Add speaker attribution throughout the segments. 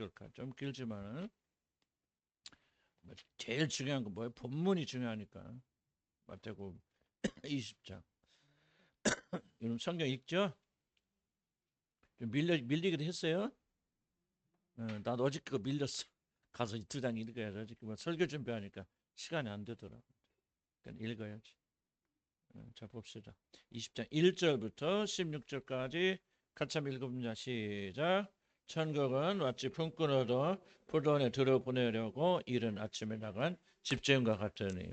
Speaker 1: 16절까지 좀 길지만은 제일 중요한 건 뭐예요? 본문이 중요하니까. 마태복음 20장. 여러분 성경 읽죠? 좀 밀리기도 했어요. 나도 어저께 그거 밀렸어. 가서 이 2장 읽어야지. 어저께 뭐 설교 준비하니까 시간이 안 되더라고. 그러니까 읽어야지. 자 봅시다. 20장 1절부터 16절까지 같이 한번 읽어봅니다. 시작. 천국은 마치 품꾼 얻어 포도원에 들여보내려고 이른 아침에 나간 집주인과 같으니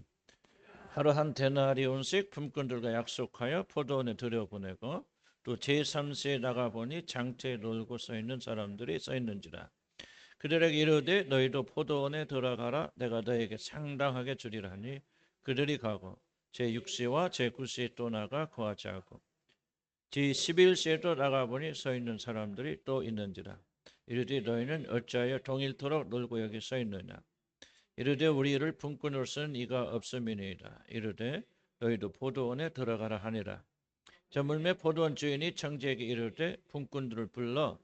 Speaker 1: 하루 한 데나리온씩 품꾼들과 약속하여 포도원에 들여보내고 또 제3세에 나가보니 장터에 놀고 서 있는 사람들이 서 있는지라. 그들에게 이르되 너희도 포도원에 들어가라. 내가 너에게 상당하게 주리라 하니 그들이 가고 제6세와 제9세에 또 나가 거하지 하고 제11세에도 나가보니 서 있는 사람들이 또 있는지라. 이르되 너희는 어찌하여 동일토록 놀고 여기 서 있느냐. 이르되 우리를 품꾼으로 쓴 이가 없음이니이다. 이르되 너희도 포도원에 들어가라 하니라. 저물매 포도원 주인이 청지에게 이르되 품꾼들을 불러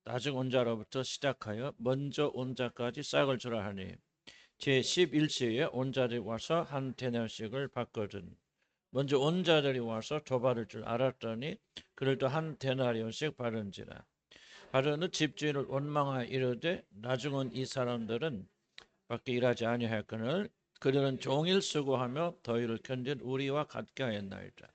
Speaker 1: 나중 온 자로부터 시작하여 먼저 온 자까지 싹을 주라 하니 제11세에 온 자들이 와서 한 데나리온씩을 받거든. 먼저 온 자들이 와서 더 받을 줄 알았더니 그들도 한 데나리온씩 받은지라. 바로는 집주인을 원망하여 이르되 나중 온 이 사람들은 밖에 일하지 아니하였거늘 그들은 종일 수고하며 더위를 견딘 우리와 같게 하였나이다.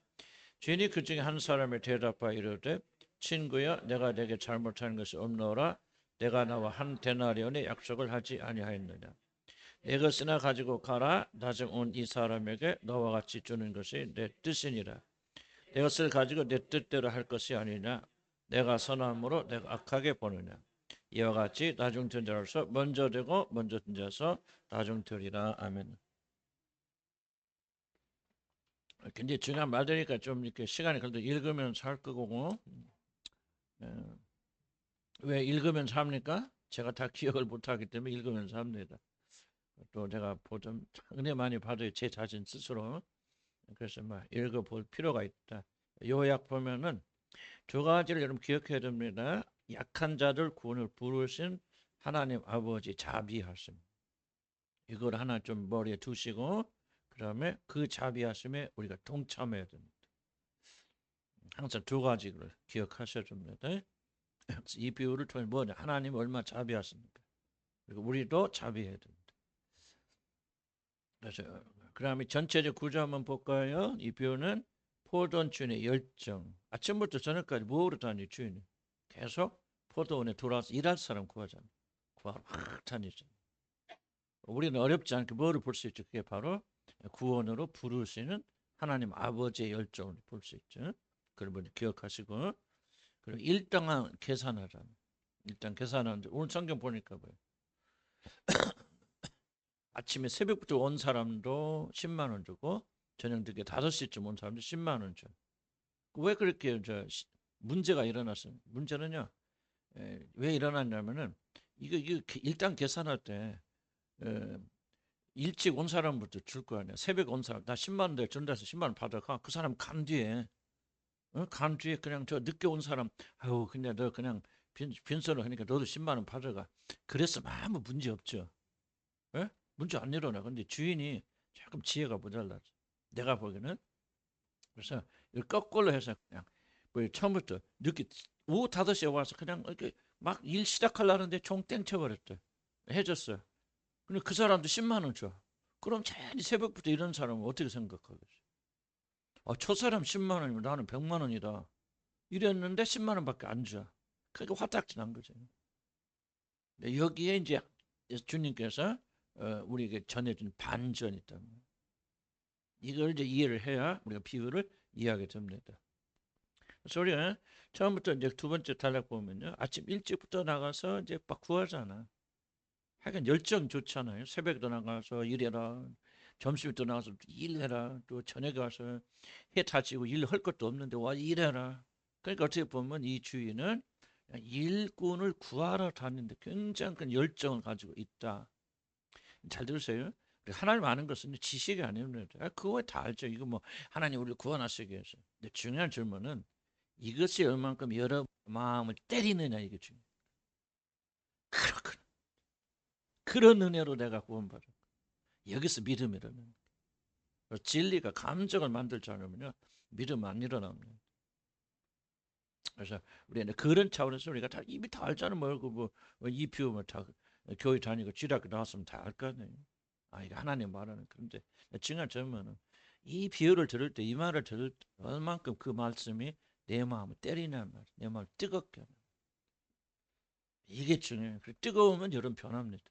Speaker 1: 주인이 그 중에 한 사람을 대답하여 이르되 친구여 내가 내게 잘못한 것이 없노라. 내가 나와 한 데나리온의 약속을 하지 아니하였느냐. 내 것이나 가지고 가라. 나중 온 이 사람에게 너와 같이 주는 것이 내 뜻이니라. 내 것을 가지고 내 뜻대로 할 것이 아니냐. 내가 선함으로 내가 악하게 보느냐. 이와 같이 나중 든 자로서 먼저 되고 먼저 든 자서 나중 되리라. 아멘. 굉장히 중요한 말들이니까 좀 이렇게 시간이 걸려도 읽으면서 할 거고. 왜 읽으면서 합니까? 제가 다 기억을 못하기 때문에 읽으면서 합니다. 또 제가 좀 은혜 많이 받아요. 제 자신 스스로. 그래서 막 읽어볼 필요가 있다. 요약 보면은 두 가지를 여러분 기억해야 됩니다. 약한 자들 구원을 부르신 하나님 아버지 자비하심. 이걸 하나 좀 머리에 두시고 그다음에 그 자비하심에 우리가 동참해야 됩니다. 항상 두 가지를 기억하셔야 됩니다. 이 비유를 통해 뭐냐? 하나님 얼마나 자비하십니까? 그리고 우리도 자비해야 됩니다. 그래서 그다음에 전체적 구조 한번 볼까요? 이 비유는 포도원 주인의 열정. 아침부터 저녁까지 뭐하러 다니 주인이? 계속 포도원에 돌아와서 일할 사람 구하잖아. 구하러 막 다니죠. 우리는 어렵지 않게 뭐를 볼 수 있죠? 그게 바로 구원으로 부르시는 하나님 아버지의 열정을 볼 수 있죠. 그걸 먼저 기억하시고 그리고 일당한 계산하잖아. 일단 계산하는데 오늘 성경 보니까 뭐예요? 아침에 새벽부터 온 사람도 10만 원 주고 저녁 늦게 5시쯤 온 사람도 10만 원 줘. 왜 그렇게 문제가 일어났어요? 문제는요. 왜 일어났냐면은 이거 일단 계산할 때 일찍 온 사람부터 줄 거 아니야. 새벽 온 사람 나 10만 원 준다 해서 10만 원 받아가. 그 사람 간 뒤에 간 뒤에 그냥 저 늦게 온 사람 아유 근데 너 그냥 빈손으로 하니까 너도 10만 원 받아가. 그래서 아무 문제 없죠. 예? 문제 안 일어나. 근데 주인이 조금 지혜가 모자라죠. 내가 보기에는. 그래서 이걸 거꾸로 해서 그냥 뭐 처음부터 늦게 오후 5시에 와서 그냥 이렇게 막 일 시작하려는데 총 땡쳐버렸대. 해줬어요. 근데 그 사람도 10만 원 줘. 그럼 괜히 새벽부터 이런 사람은 어떻게 생각하겠어? 저 사람 10만 원이면 나는 100만 원이다. 이랬는데 10만 원밖에 안 줘. 그러니까 화딱지 난 거죠. 여기에 이제 주님께서 우리에게 전해준 반전이 있다면 이걸 이제 이해를 해야 우리가 비유를 이해하게 됩니다. 그래서 우리가 처음부터 이제 두 번째 단락 보면요. 아침 일찍부터 나가서 이제 막 구하잖아. 하여간 열정 좋잖아요. 새벽에도 나가서 일해라. 점심에도 나가서 일해라. 또 저녁에 와서 해 다지고 일할 것도 없는데 와 일해라. 그러니까 어떻게 보면 이 주인은 일꾼을 구하러 다니는데 굉장히 큰 열정을 가지고 있다. 잘 들으세요. 하나님 아는 것은 지식이 아닙니다. 그거 다 알죠. 이거 뭐 하나님 우리를 구원하시기 위해서. 근데 중요한 질문은 이것이 얼만큼 여러 마음을 때리느냐 이게 중요해요. 그렇구나. 그런 은혜로 내가 구원받아. 여기서 믿음이 일어나는 거예요. 진리가 감정을 만들 줄 알면요, 믿음 안 일어납니다. 그래서 우리는 그런 차원에서 우리가 다 이미 다 알잖아. 뭐이 비유면 다 교회 다니고 지략 나왔으면 다 알 거 아니에요. 이게 하나님 말하는. 그런데 중요한 점은 이 비유를 들을 때, 이 말을 들을 때 얼만큼 그 말씀이 내 마음을 때리냐는 말, 내 마음을 뜨겁게 하는. 이게 중요해요. 뜨거우면 여러분 변합니다.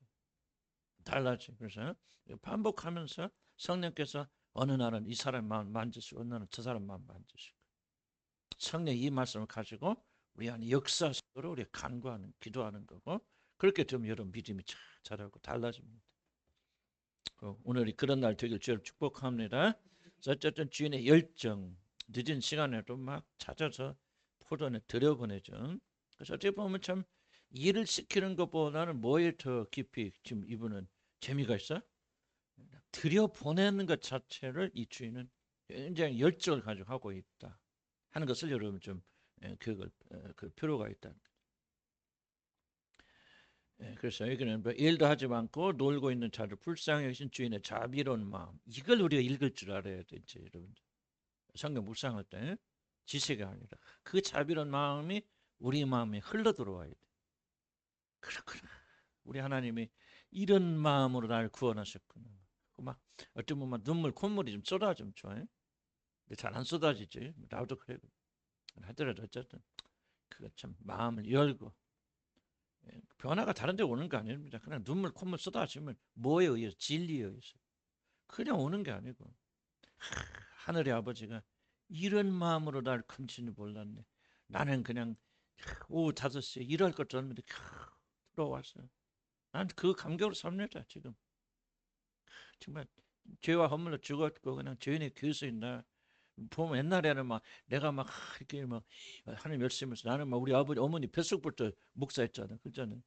Speaker 1: 달라지. 그래서 반복하면서 성령께서 어느 날은 이 사람 마음 만지시고, 어느 날은 저 사람 마음 만지시고, 성령 이 말씀을 가지고 우리 안에 역사적으로 우리 간구하는, 기도하는 거고, 그렇게 되면 여러분 믿음이 자라고 달라집니다. 오늘이 그런 날 되길 주를 축복합니다. 어쨌든 주인의 열정, 늦은 시간에도 막 찾아서 포도원에 들여보내죠. 그래서 어떻게 보면 참 일을 시키는 것보다는 뭐에 더 깊이 지금 이분은 재미가 있어? 들여보내는 것 자체를 이 주인은 굉장히 열정을 가지고 하고 있다 하는 것을 여러분 좀 교육을 그 필요가 있다. 그래서 여기는 뭐 일도 하지 않고 놀고 있는 자를 불쌍히 여기신 주인의 자비로운 마음, 이걸 우리가 읽을 줄 알아야 되지. 여러분 성경 묵상할 때 지식이 아니라 그 자비로운 마음이 우리 마음에 흘러 들어와야 돼. 그렇구나, 우리 하나님이 이런 마음으로 날 구원하셨구나. 막 어떤 보면 눈물 콧물이 좀 쏟아지면 좋아해. 근데 잘 안 쏟아지지. 나도 그래. 하더라도 어쨌든 그거 참 마음을 열고, 변화가 다른 데 오는 거 아닙니다. 그냥 눈물 콧물 쏟아지면 뭐에 의해서? 진리에 의해서. 그냥 오는 게 아니고, 하늘의 아버지가 이런 마음으로 날 건지는 몰랐네. 나는 그냥 오후 5시에 일할 것도 없는데 들어왔어. 난 그 감격으로 삽니다. 지금 정말 죄와 허물로 죽었고 그냥 죄인의 교수인 보면 옛날에는 막 내가 막 이렇게 막 하나님 열심히 나는 막 우리 아버지 어머니 뱃속부터 목사했잖아. 그잖아요.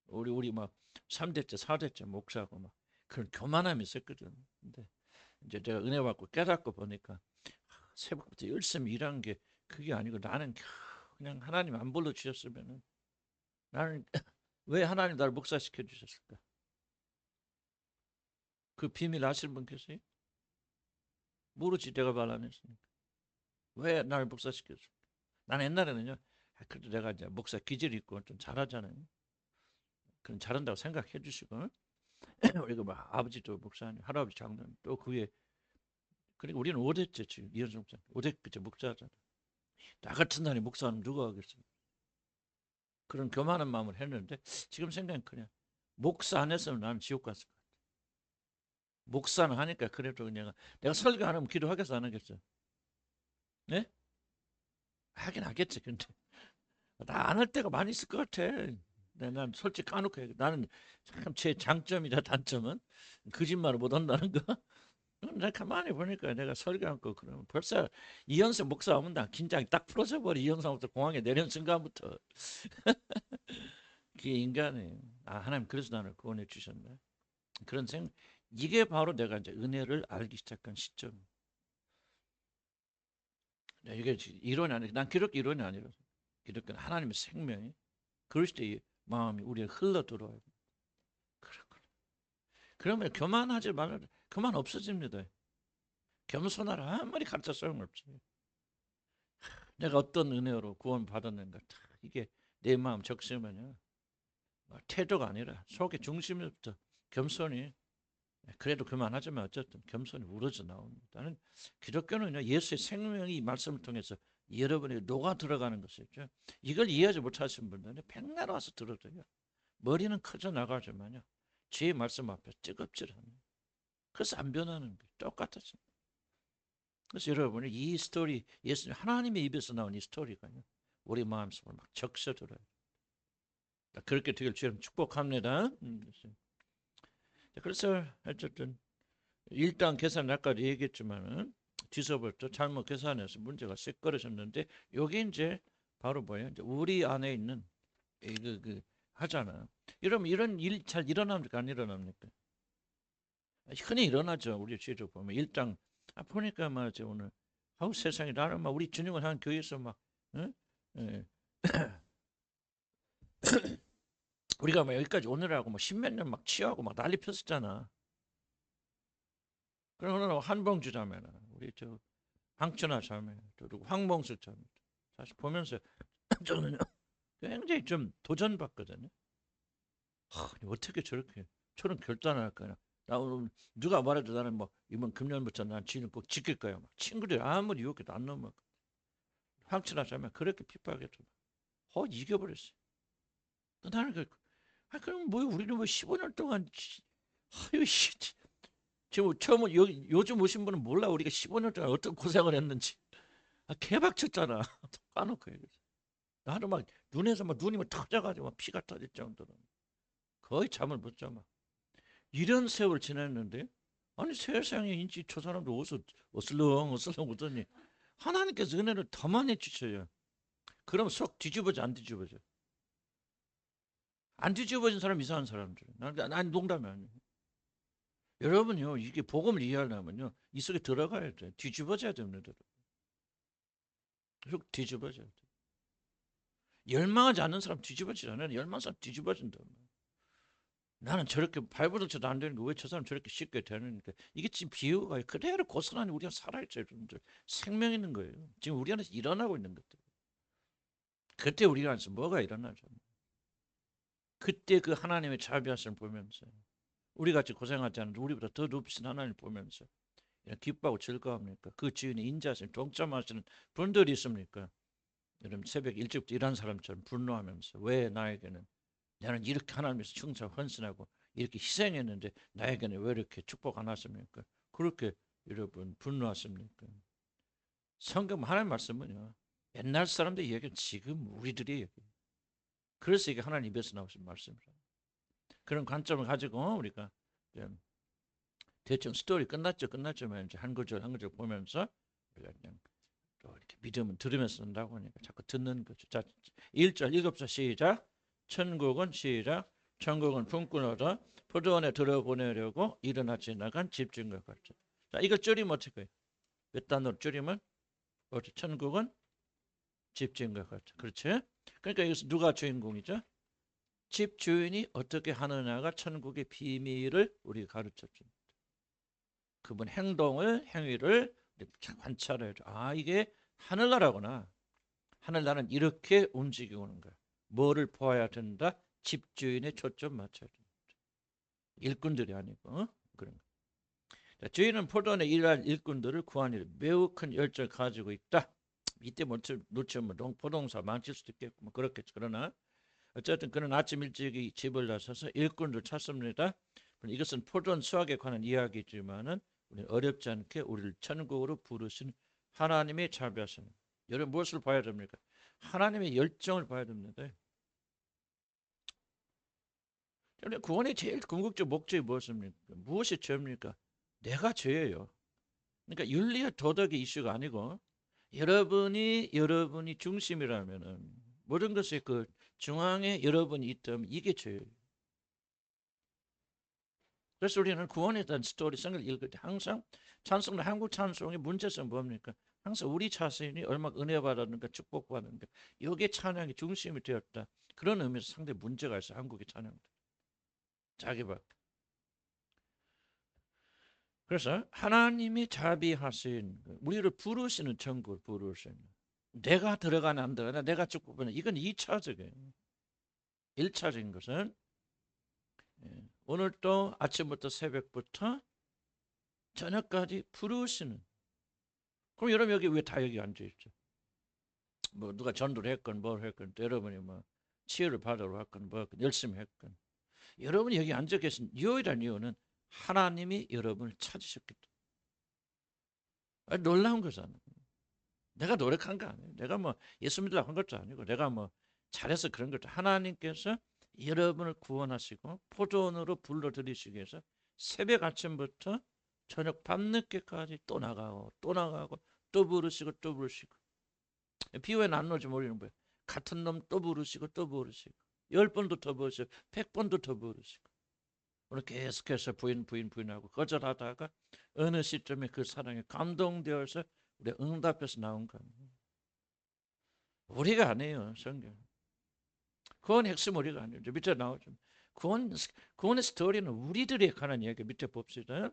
Speaker 1: 우리 막 3대째 4대째 목사하고 막 그런 교만함이 있었거든. 근데 이제 내가 은혜 받고 깨닫고 보니까 새벽부터 열심히 일한 게 그게 아니고, 나는 그냥 하나님 안 불러 주셨으면은 나는 왜 하나님 나를 목사시켜 주셨을까? 그 비밀 아시는 분 계세요? 모르지. 내가 말 안 했으니까. 왜 나를 목사시켜 줬을까? 나는 옛날에는요, 그래도 내가 이제 목사 기질이 있고 좀 잘하잖아요. 그럼 잘한다고 생각해 주시고, 우리가 막 아버지도 목사님, 할아버지 장로님, 또 그 위에, 그리고 우리는 5대째 지금 이현수 목사, 5대째 목사잖아. 나 같은 날이 목사하면 누가 하겠어? 그런 교만한 마음을 했는데 지금 생각은 그냥 목사 안 했으면 나는 지옥 갔을 거야. 목사는 하니까 그래도 내가 설교 안 하면 기도하겠어 안 하겠어? 네? 하긴 하겠지. 근데 나 안 할 때가 많이 있을 것 같아. 난 솔직히 까놓고 얘기해. 나는 참 제 장점이다 단점은 거짓말을 못 한다는 거. 내가 가만히 보니까 내가 설교하고 그러면 벌써 이현석 목사 오면 나 긴장이 딱 풀어져 버려. 이현석부터 공항에 내려온 순간부터. 그게 인간이에요. 하나님 그래서 나를 구원해 주셨네. 그런 생각. 이게 바로 내가 이제 은혜를 알기 시작한 시점. 이게 이론이 아니라, 난 기독교 이론이 아니라 기독교는 하나님의 생명이 그리스도의 마음이 우리에 흘러 들어와요. 그렇구나. 그러면 교만하지 말라. 교만 없어집니다. 겸손하라 아무리 가르쳐 소용없지. 내가 어떤 은혜로 구원 받았는가, 이게 내 마음 적시면요, 태도가 아니라 속의 중심부터 겸손이, 그래도 그만하지만 어쨌든 겸손이 우러져 나옵니다. 나는 기독교는 예수의 생명이 이 말씀을 통해서 여러분에게 녹아 들어가는 것이죠. 이걸 이해하지 못하시는 분들은 백날 와서 들어도요, 머리는 커져 나가지만요, 주의 말씀 앞에 뜨겁질 않아요. 그래서 안 변하는 거예요. 똑같았습니다. 그래서 여러분이 이 스토리, 예수님 하나님의 입에서 나온 이 스토리가요, 우리 마음속으로 막 적셔들어요. 그렇게 되길 주님 축복합니다. 그래서 어쨌든 일단 계산 날까지 얘기했지만은 뒤서부터 잘못 계산해서 문제가 쎄거려졌는데, 요게 이제 바로 뭐예요? 이제 우리 안에 있는 그 하잖아. 이러면 이런 일 잘 일어납니까? 안 일어납니까? 흔히 일어나죠. 우리 주로 보면 일장 보니까 말이죠. 오늘 아우 세상에, 나는 막 우리 주님을 한 교회에서 막 응? 예. 우리가 뭐 여기까지 오느라고 뭐 십몇 년 막 취하고 막 난리 폈었잖아. 그러면 한봉주 자매나 우리 저 황춘아 자매 그리고 황봉수 자매 사실 보면서 저는 굉장히 좀 도전받거든요. 어떻게 저렇게 저런 결단을 할까요? 나 오늘 누가 말해도 나는 뭐 이번 금년부터 난 지는 꼭 지킬 거야. 막 친구들이 아무리 유혹해도 안 넘어. 황춘아 자매 그렇게 핍박해도 이겨버렸어요. 나는 그럼 뭐 우리는 뭐 15년 동안 아유 씨 지금 처음 요즘 오신 분은 몰라 우리가 15년 동안 어떤 고생을 했는지. 개박쳤잖아. 까놓고 얘기해서. 나는 막 눈에서 막 눈이 막 터져가지고 막 피가 터질 정도로 거의 잠을 못 자. 막 이런 세월 지냈는데 아니 세상에 인지 저 사람도 어슬렁 오더니 하나님께서 은혜를 더 많이 주셔요. 그럼 속 뒤집어져 안 뒤집어져? 안 뒤집어진 사람 이상한 사람들. 난 농담이 아니에요. 여러분요 이게 복음을 이해하려면요 이 속에 들어가야 돼. 뒤집어져야 됩니다. 속 뒤집어져야 돼. 열망하지 않는 사람 뒤집어지지 않아요. 열망한 사람 뒤집어진다. 나는 저렇게 발버둥쳐도 안 되는 거 왜 저 사람 저렇게 쉽게 되는데 이게 지금 비유가 그대로 고스란히 우리가 살아있죠. 여러분들. 생명 있는 거예요. 지금 우리 안에서 일어나고 있는 것들. 그때 우리 안에서 뭐가 일어나죠? 그때 그 하나님의 자비하심을 보면서 우리 같이 고생하지 않는 우리보다 더 높으신 하나님을 보면서 기뻐하고 즐거워합니까? 그 주인의 인자하심 동참하시는 분들이 있습니까? 여러분 새벽 일찍부터 일한 사람처럼 분노하면서 왜 나에게는 나는 이렇게 하나님께서 충성 헌신하고 이렇게 희생했는데 나에게는 왜 이렇게 축복 안 하십니까? 그렇게 여러분 분노하십니까? 성경 하나님 말씀은요. 옛날 사람들 얘기는 지금 우리들이 얘기. 그래서 이게 하나님 입에서 나오신 말씀이라. 그런 관점을 가지고 우리가 대충 스토리 끝났지만 이제 한 구절 한 구절 보면서 우리가 그냥 또 이렇게 믿음은 들으면서 쓴다고 하니까 자꾸 듣는 거죠. 자, 1절 읽읍시다. 시작. 천국은 시작. 천국은 품꾼으로 포도원에 들어보내려고 일어나지 나간 집주인과 같죠. 자, 이걸 줄이면 어떻게 해요? 몇 단어로 줄이면 천국은 집주인과 같죠. 그렇지? 그러니까 여기서 누가 주인공이죠? 집주인이 어떻게 하느냐가 천국의 비밀을 우리가 가르쳐 줍니다. 그분 행위를 관찰해야죠. 이게 하늘나라구나. 하늘나라는 이렇게 움직이고 오는 거야. 뭐를 보아야 된다? 집주인의 초점 맞춰야 된다. 일꾼들이 아니고 그런 거. 자, 주인은 포도원에 일할 일꾼들을 구하니 매우 큰 열정을 가지고 있다. 이때 놓치면 포동사 망칠 수도 있겠고 뭐 그렇겠죠. 그러나 어쨌든 그는 아침 일찍이 집을 나서서 일꾼들 찾습니다. 이것은 포도원 수확에 관한 이야기지만은 우리는 어렵지 않게 우리를 천국으로 부르신 하나님의 자비하심. 여러분 무엇을 봐야 됩니까? 하나님의 열정을 봐야 됩니다. 구원의 제일 궁극적 목적이 무엇입니까? 무엇이 죄입니까? 내가 죄예요. 그러니까 윤리와 도덕의 이슈가 아니고 여러분이 중심이라면은 모든 것의 그 중앙에 여러분이 있다면 이게 죄예요. 그래서 우리는 구원에 대한 스토리성을 읽을 때 항상 한국 찬송의 문제점 뭡니까? 항상 우리 자신이 얼마나 은혜 받았는가 축복받았는가 이게 찬양의 중심이 되었다. 그런 의미에서 상당히 문제가 있어 한국의 찬양들. 자기 봐. 그래서 하나님이 자비하신 우리를 부르시는 천국을 부르시는 내가 들어가나 안 들어가나 내가 축복받는 이건 2차적이에요. 1차적인 것은 오늘 또 아침부터 새벽부터 저녁까지 부르시는. 그럼 여러분 여기 왜 다 여기 앉아있죠? 뭐 누가 전도를 했건 뭘 했건 여러분이 뭐 치유를 받으러 왔건 뭐 열심히 했건 여러분이 여기 앉아 계신 유일한 이유는 하나님이 여러분을 찾으셨기 때문에. 놀라운 거잖아요. 내가 노력한 거 아니에요. 내가 뭐 예수 믿으려고 한 것도 아니고 내가 뭐 잘해서 그런 것도 하나님께서 여러분을 구원하시고 포도원으로 불러들이시기 위해서 새벽 아침부터 저녁 밤늦게까지 또 나가고 또 부르시고 또 부르시고 비유에는 안 나오지 모르는 거예요. 같은 놈 또 부르시고 또 부르시고 10번도 더 부르시고 100번도 더 부르시고 오늘 계속해서 부인하고 거절하다가 어느 시점에 그 사랑에 감동되어서 우리 응답해서 나온 겁니다. 우리가 아니에요. 성경. 구원 핵심 우리가 아니죠. 밑에 나오죠. 구원의 스토리는 우리들에 관한 이야기 밑에 봅시다.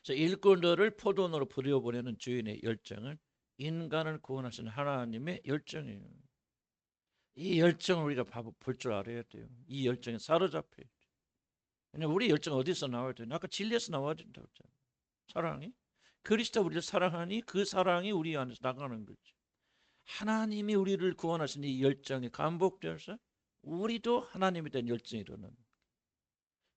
Speaker 1: 그래서 일꾼들을 포도원으로 부려보내는 주인의 열정은 인간을 구원하시는 하나님의 열정이에요. 이 열정을 우리가 볼 줄 알아야 돼요. 이 열정에 사로잡혀야 돼요. 왜냐면 우리 열정 어디서 나와야 돼요? 아까 진리에서 나와야 된다고 했잖아요. 사랑이. 그리스도 우리를 사랑하니 그 사랑이 우리 안에서 나가는 거죠. 하나님이 우리를 구원하신 이 열정이 감복되어서 우리도 하나님에 대한 열정이 일어나는 거예요.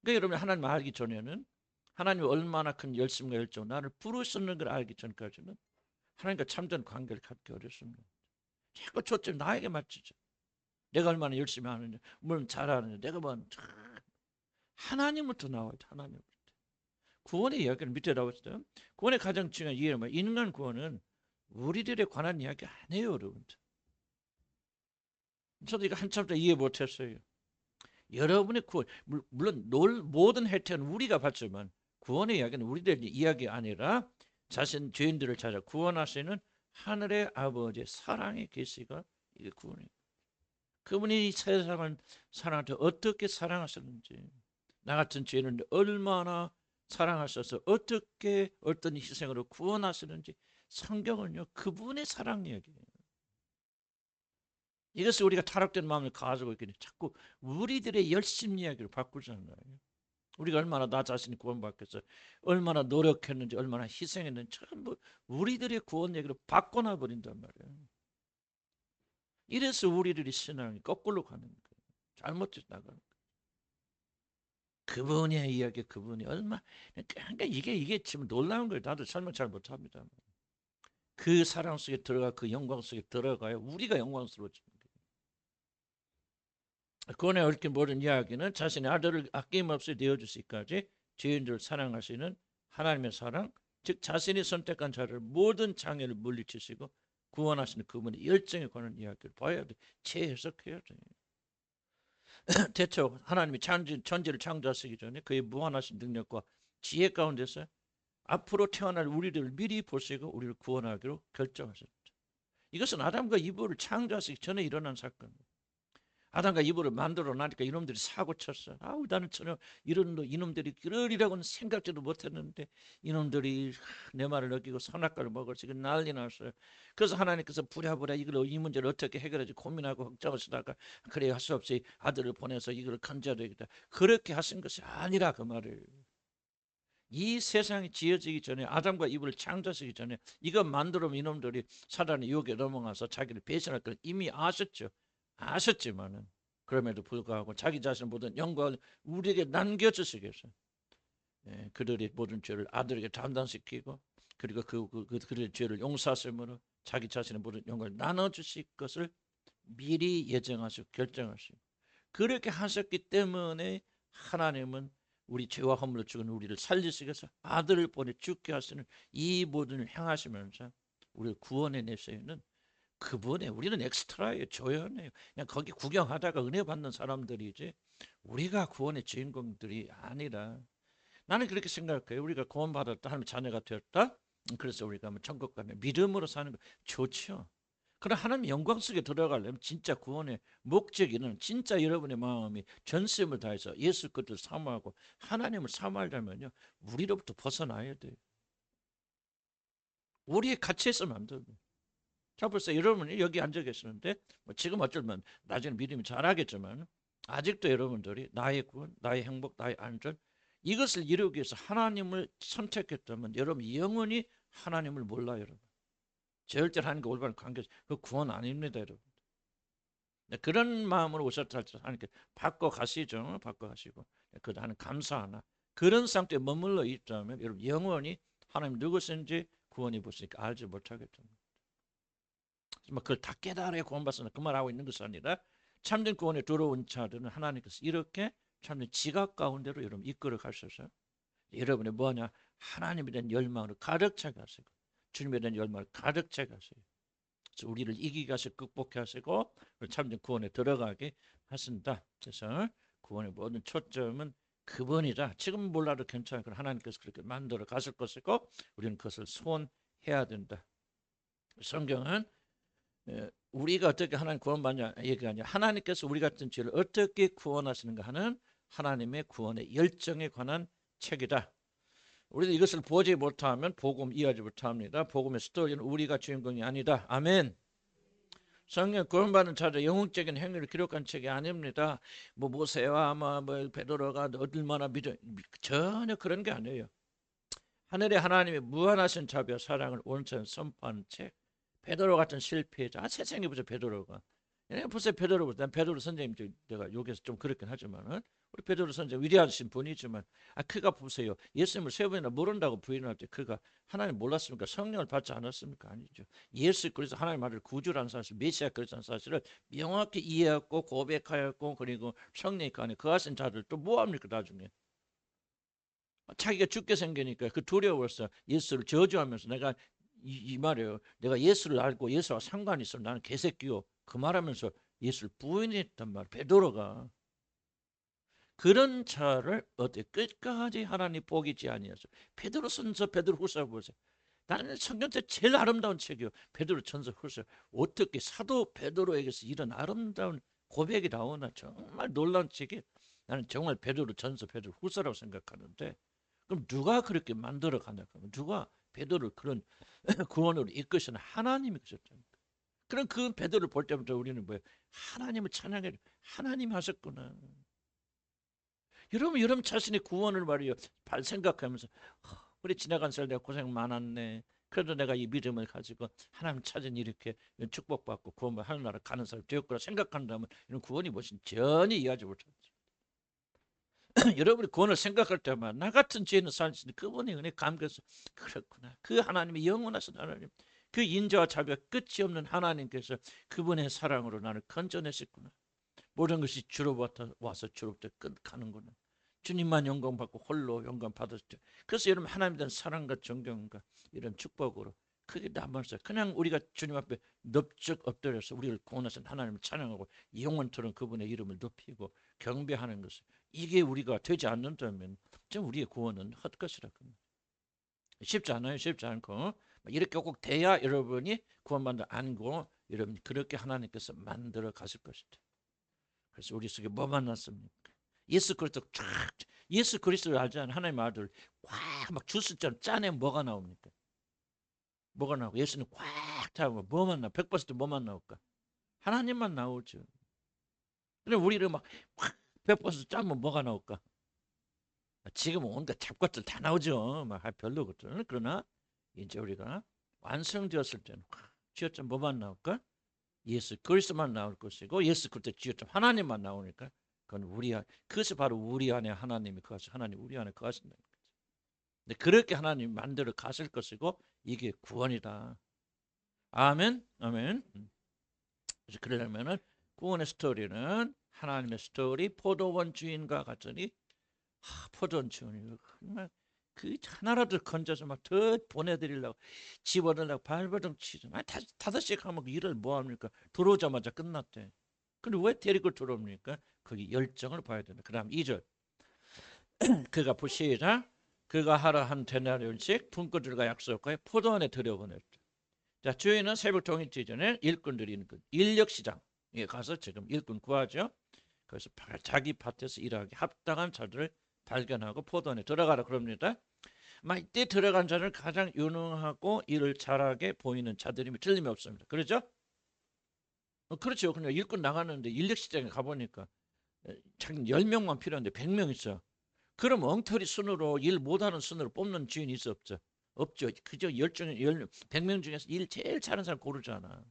Speaker 1: 그러니까 여러분 하나님 알기 전에는 하나님이 얼마나 큰 열심과 열정 나를 부르셨는 걸 알기 전까지는 하나님과 참된 관계를 갖기 어렵습니다. 자꾸 초점 나에게 맞추죠. 내가 얼마나 열심히 하느냐, 물론 잘하느냐, 내가 뭐 하나님부터 나와야 돼. 하나님부터. 구원의 이야기는 밑에 나왔어요. 구원의 가장 중요한 이해는 뭐예요? 인간 구원은 우리들에 관한 이야기 아니에요, 여러분들. 저도 이거 한참 더 이해 못했어요. 여러분의 구원, 물론 모든 혜택은 우리가 받지만 구원의 이야기는 우리들 이야기 아니라 자신 죄인들을 찾아 구원하시는 하늘의 아버지의 사랑의 계시가 이게 구원이에요. 그분이 세상을 사랑한테 어떻게 사랑하셨는지, 나 같은 죄인을 얼마나 사랑하셔서 어떻게 어떤 희생으로 구원하시는지 성경은요 그분의 사랑 이야기예요. 이것을 우리가 타락된 마음을 가지고 있기 때문에 자꾸 우리들의 열심 이야기를 바꾸잖아요. 우리가 얼마나 나 자신이 구원받겠어, 얼마나 노력했는지, 얼마나 희생했는지 전부 우리들의 구원 얘기로 바꿔놔 버린단 말이에요. 이래서 우리들의 신앙이 거꾸로 가는 거예요. 잘못해서 나가는 거예요. 그분의 이야기, 그분이 얼마, 그러니까 이게 지금 놀라운 거예요. 나도 설명 잘 못합니다. 그 사랑 속에 들어가 그 영광 속에 들어가야 우리가 영광스러워지는 거예요. 구원에 얽힌 모든 이야기는 자신의 아들을 아낌없이 내어주시기까지 죄인들을 사랑하시는 하나님의 사랑, 즉 자신이 선택한 자를 모든 장애를 물리치시고 구원하시는 그분의 열정에 관한 이야기를 봐야 돼. 재해석해야 돼. 대체 하나님이 천지를 창조하시기 전에 그의 무한하신 능력과 지혜 가운데서 앞으로 태어날 우리들을 미리 보시고 우리를 구원하기로 결정하셨다. 이것은 아담과 이브를 창조하시기 전에 일어난 사건입니다. 아담과 이브를 만들어 놔니까 이놈들이 사고 쳤어. 아우 나는 전혀 이놈들이 그러리라고는 생각지도 못했는데 이놈들이 내 말을 어기고 선악과를 먹어서 이거 난리 났어요. 그래서 하나님께서 부랴부랴 이 문제를 어떻게 해결하지 고민하고 걱정하시다가 그래 할 수 없이 아들을 보내서 이걸 건져야 되겠다. 그렇게 하신 것이 아니라 그 말을. 이 세상이 지어지기 전에 아담과 이브를 창조하시기 전에 이거 만들어 이놈들이 사단의 유혹에 넘어가서 자기를 배신할 걸 이미 아셨죠. 아셨지만은 그럼에도 불구하고 자기 자신의 모든 영광을 우리에게 남겨주시기 위해서 그들의 모든 죄를 아들에게 담당시키고 그리고 그들의 죄를 용서하심으로 자기 자신의 모든 영광을 나눠주실 것을 미리 예정하시고 결정하시고 그렇게 하셨기 때문에 하나님은 우리 죄와 허물로 죽은 우리를 살리시기 위해서 아들을 보내 죽게 하시는 이 모든 을 행하시면서 우리를 구원해 내시는 그분의 우리는 엑스트라예요. 조연해요. 그냥 거기 구경하다가 은혜 받는 사람들이지 우리가 구원의 주인공들이 아니라 나는 그렇게 생각해요. 우리가 구원받았다 하나님 자녀가 되었다. 그래서 우리가 천국 가면 믿음으로 사는 거 좋죠. 그러나 하나님 영광 속에 들어가려면 진짜 구원의 목적이는 진짜 여러분의 마음이 전심을 다해서 예수 그리스도를 사모하고 하나님을 사모하려면요 우리로부터 벗어나야 돼요. 우리의 가치에서 만들어요. 자 벌써 여러분이 여기 앉아 계시는데 뭐 지금 어쩌면 나중에 믿음이 잘하겠지만 아직도 여러분들이 나의 구원, 나의 행복, 나의 안전 이것을 이루기 위해서 하나님을 선택했다면 여러분 영원히 하나님을 몰라요. 여러분. 절대로 하나님과 올바른 관계 그 구원 아닙니다. 여러분. 그런 마음으로 오셨다 할 하나님께 바꿔가시죠. 바꿔가시고 그 하나님 감사하나 그런 상태에 머물러 있다면 여러분 영원히 하나님 누구신지 구원이 보시니까 알지 못하겠죠. 그걸 다 깨달아야 구원받습니다. 그 말하고 있는 것이 아니라 참된 구원에 들어온 자들은 하나님께서 이렇게 참된 지각 가운데로 여러분 이끌어 가셔서 여러분의 뭐냐 하나님에 대한 열망으로 가득 차게 하시고 주님에 대한 열망을 가득 차게 하시고 우리를 이기게 하시고 극복해 하시고 참된 구원에 들어가게 하신다. 그래서 구원의 모든 초점은 그분이다. 지금 몰라도 괜찮아요. 하나님께서 그렇게 만들어 가실 것이고 우리는 그것을 소원해야 된다. 성경은 우리가 어떻게 하나님 구원받냐 얘기가 아니라 하나님께서 우리 같은 죄를 어떻게 구원하시는가 하는 하나님의 구원의 열정에 관한 책이다. 우리도 이것을 보지 못하면 복음 이해하지 못합니다. 복음의 스토리는 우리가 주인공이 아니다. 아멘. 성경 구원받는 자들 영웅적인 행위를 기록한 책이 아닙니다. 뭐 모세와 뭐 베드로가 얼마나 믿어 전혀 그런 게 아니에요. 하늘의 하나님의 무한하신 자비와 사랑을 온전히 선포하는 책. 베드로 같은 실패자. 세상에 보세요 베드로가. 보세요 베드로. 난 베드로 선생님 내가 여기서 좀 그렇긴 하지만은 우리 베드로 선생님 위대하신 분이지만 그가 보세요. 예수님을 세 번이나 모른다고 부인할 때 그가 하나님 몰랐습니까? 성령을 받지 않았습니까? 아니죠. 예수 그리스도 하나님 말을 구주라는 사실, 메시아 그리스도라는 사실을 명확히 이해했고 고백하였고 그리고 성령이 그 안에 거하신 자들 또 뭐합니까 나중에? 자기가 죽게 생기니까 그 두려워서 예수를 저주하면서 내가 이 말이에요. 내가 예수를 알고 예수와 상관이 있어. 나는 개새끼요. 그 말하면서 예수를 부인했단 말. 베드로가 그런 자를 어떻게 끝까지 하나님 복이지 아니하소. 베드로전서 베드로후서 보세요. 나는 성경책 제일 아름다운 책이요. 베드로전서 후서. 어떻게 사도 베드로에게서 이런 아름다운 고백이 나오나 정말 놀라운 책이 나는 정말 베드로전서 베드로후서라고 생각하는데 그럼 누가 그렇게 만들어 가냐? 누가 베드로를 그런 구원으로 이끄시는 하나님이 그셨잖아요. 그럼 그 베드로를 볼 때부터 우리는 뭐예요? 하나님을 찬양해. 하나님 하셨구나. 여러분 자신의 구원을 말이요. 생각하면서 우리 지나간 살 내가 고생 많았네. 그래도 내가 이 믿음을 가지고 하나님 찾은 이렇게 축복받고 구원을 하늘나라 가는 사람 되었구나 생각한다면 이런 구원이 무엇인지 전혀 이해하지 못합니다. 여러분이 구원을 생각할 때만 나 같은 죄는 살지니 그분의 은혜 감격해서 그렇구나. 그 하나님이 영원하신 하나님, 그 인자와 자비가 끝이 없는 하나님께서 그분의 사랑으로 나를 건져내셨구나. 모든 것이 주로부터 와서 주로부터 끝가는구나. 주님만 영광 받고 홀로 영광 받았죠. 그래서 여러분 하나님에 대한 사랑과 존경과 이런 축복으로 크게 남아서 그냥 우리가 주님 앞에 넙죽 엎드려서 우리를 구원하신 하나님을 찬양하고 영원토록 그분의 이름을 높이고 경배하는 것을 이게 우리가 되지 않는다면 좀 우리의 구원은 헛것이라 그 쉽지 않아요. 쉽지 않고 이렇게 꼭 돼야 여러분이 구원받는 안고 여러분 그렇게 하나님께서 만들어 가실 것이다. 그래서 우리 속에 뭐 만났습니까? 예수 그리스도 쫙 예수 그리스도를 알잖아요. 하나님의 아들 꽉막 주스처럼 짜내 뭐가 나옵니까? 뭐가 나오고 예수는 꽉 차고 뭐만 나? 100% 뭐만 나올까? 하나님만 나오죠. 근데 우리를 막확 100% 짜면 뭐가 나올까? 지금 온갖 잡것들 다 나오죠. 막 별로 것들. 그러나 이제 우리가 완성되었을 때는 쥐어점 뭐만 나올까? 예수 그리스도만 나올 것이고 예수 그리스도 쥐어점 하나님만 나오니까 그건 그것이 바로 우리 안에 하나님이 거하시 하나님 우리 안에 거하신다는 거죠. 근데 그렇게 하나님 만들어 가실 것이고 이게 구원이다. 아멘. 아멘. 그래서 그러려면은 구원의 스토리는 하나님의 스토리 포도원 주인과 같으니 포도원 주인이 정말 그 하나라도 건져서 막 더 보내드리려고 집어넣으려고 발버둥 치죠. 5시에 가면 일을 뭐합니까? 들어오자마자 끝났대. 근데 왜 데리고 들어옵니까? 거기 열정을 봐야 된다. 그 다음 2절 그가 시작 그가 하루 한 데나리온씩 품꾼들과 약속하여 포도원에 들여보냈다. 자 주인은 새벽 동이기 전에 일꾼들이 있는 그 인력시장에 가서 지금 일꾼 구하죠. 그래서 자기 밭에서 일하기 합당한 자들을 발견하고 포도원에 들어가라 그럽니다. 이때 들어간 자는 가장 유능하고 일을 잘하게 보이는 자들이 틀림이 없습니다. 그렇죠? 그렇죠. 그냥 일꾼 나가는데 인력시장에 가보니까 자기 10명만 필요한데 100명 있어. 그럼 엉터리 순으로 일 못하는 순으로 뽑는 주인이 있어 없죠? 없죠. 그저 100명 중에서 일 제일 잘하는 사람 고르잖아.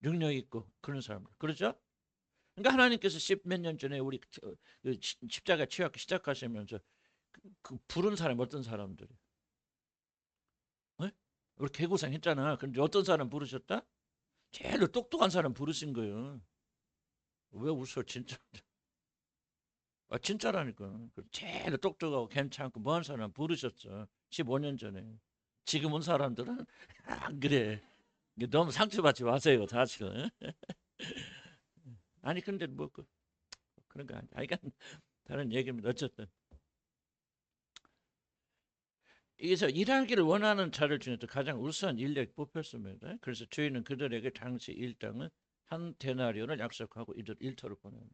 Speaker 1: 능력 있고 그런 사람들. 그렇죠? 그러니까 하나님께서 10몇 년 전에 우리 십자가 취하기 시작하시면서 그 부른 사람 어떤 사람들이? 네? 우리 개고생 했잖아. 근데 어떤 사람 부르셨다? 제일 똑똑한 사람 부르신 거예요. 왜 웃어 진짜? 진짜라니까. 제일 똑똑하고 괜찮고 뭐하는 사람 부르셨어. 15년 전에. 지금 온 사람들은 안 그래. 너무 상처받지 마세요. 사실은. 아니 근데 그런 거 아니야. 그러니까 다른 얘기입니다. 어쨌든 여기서 일하기를 원하는 자를 중에서 가장 우수한 인력이 뽑혔습니다. 그래서 주인은 그들에게 당시 일당은 한 데나리온을 약속하고 이들 일터를 보냅니다.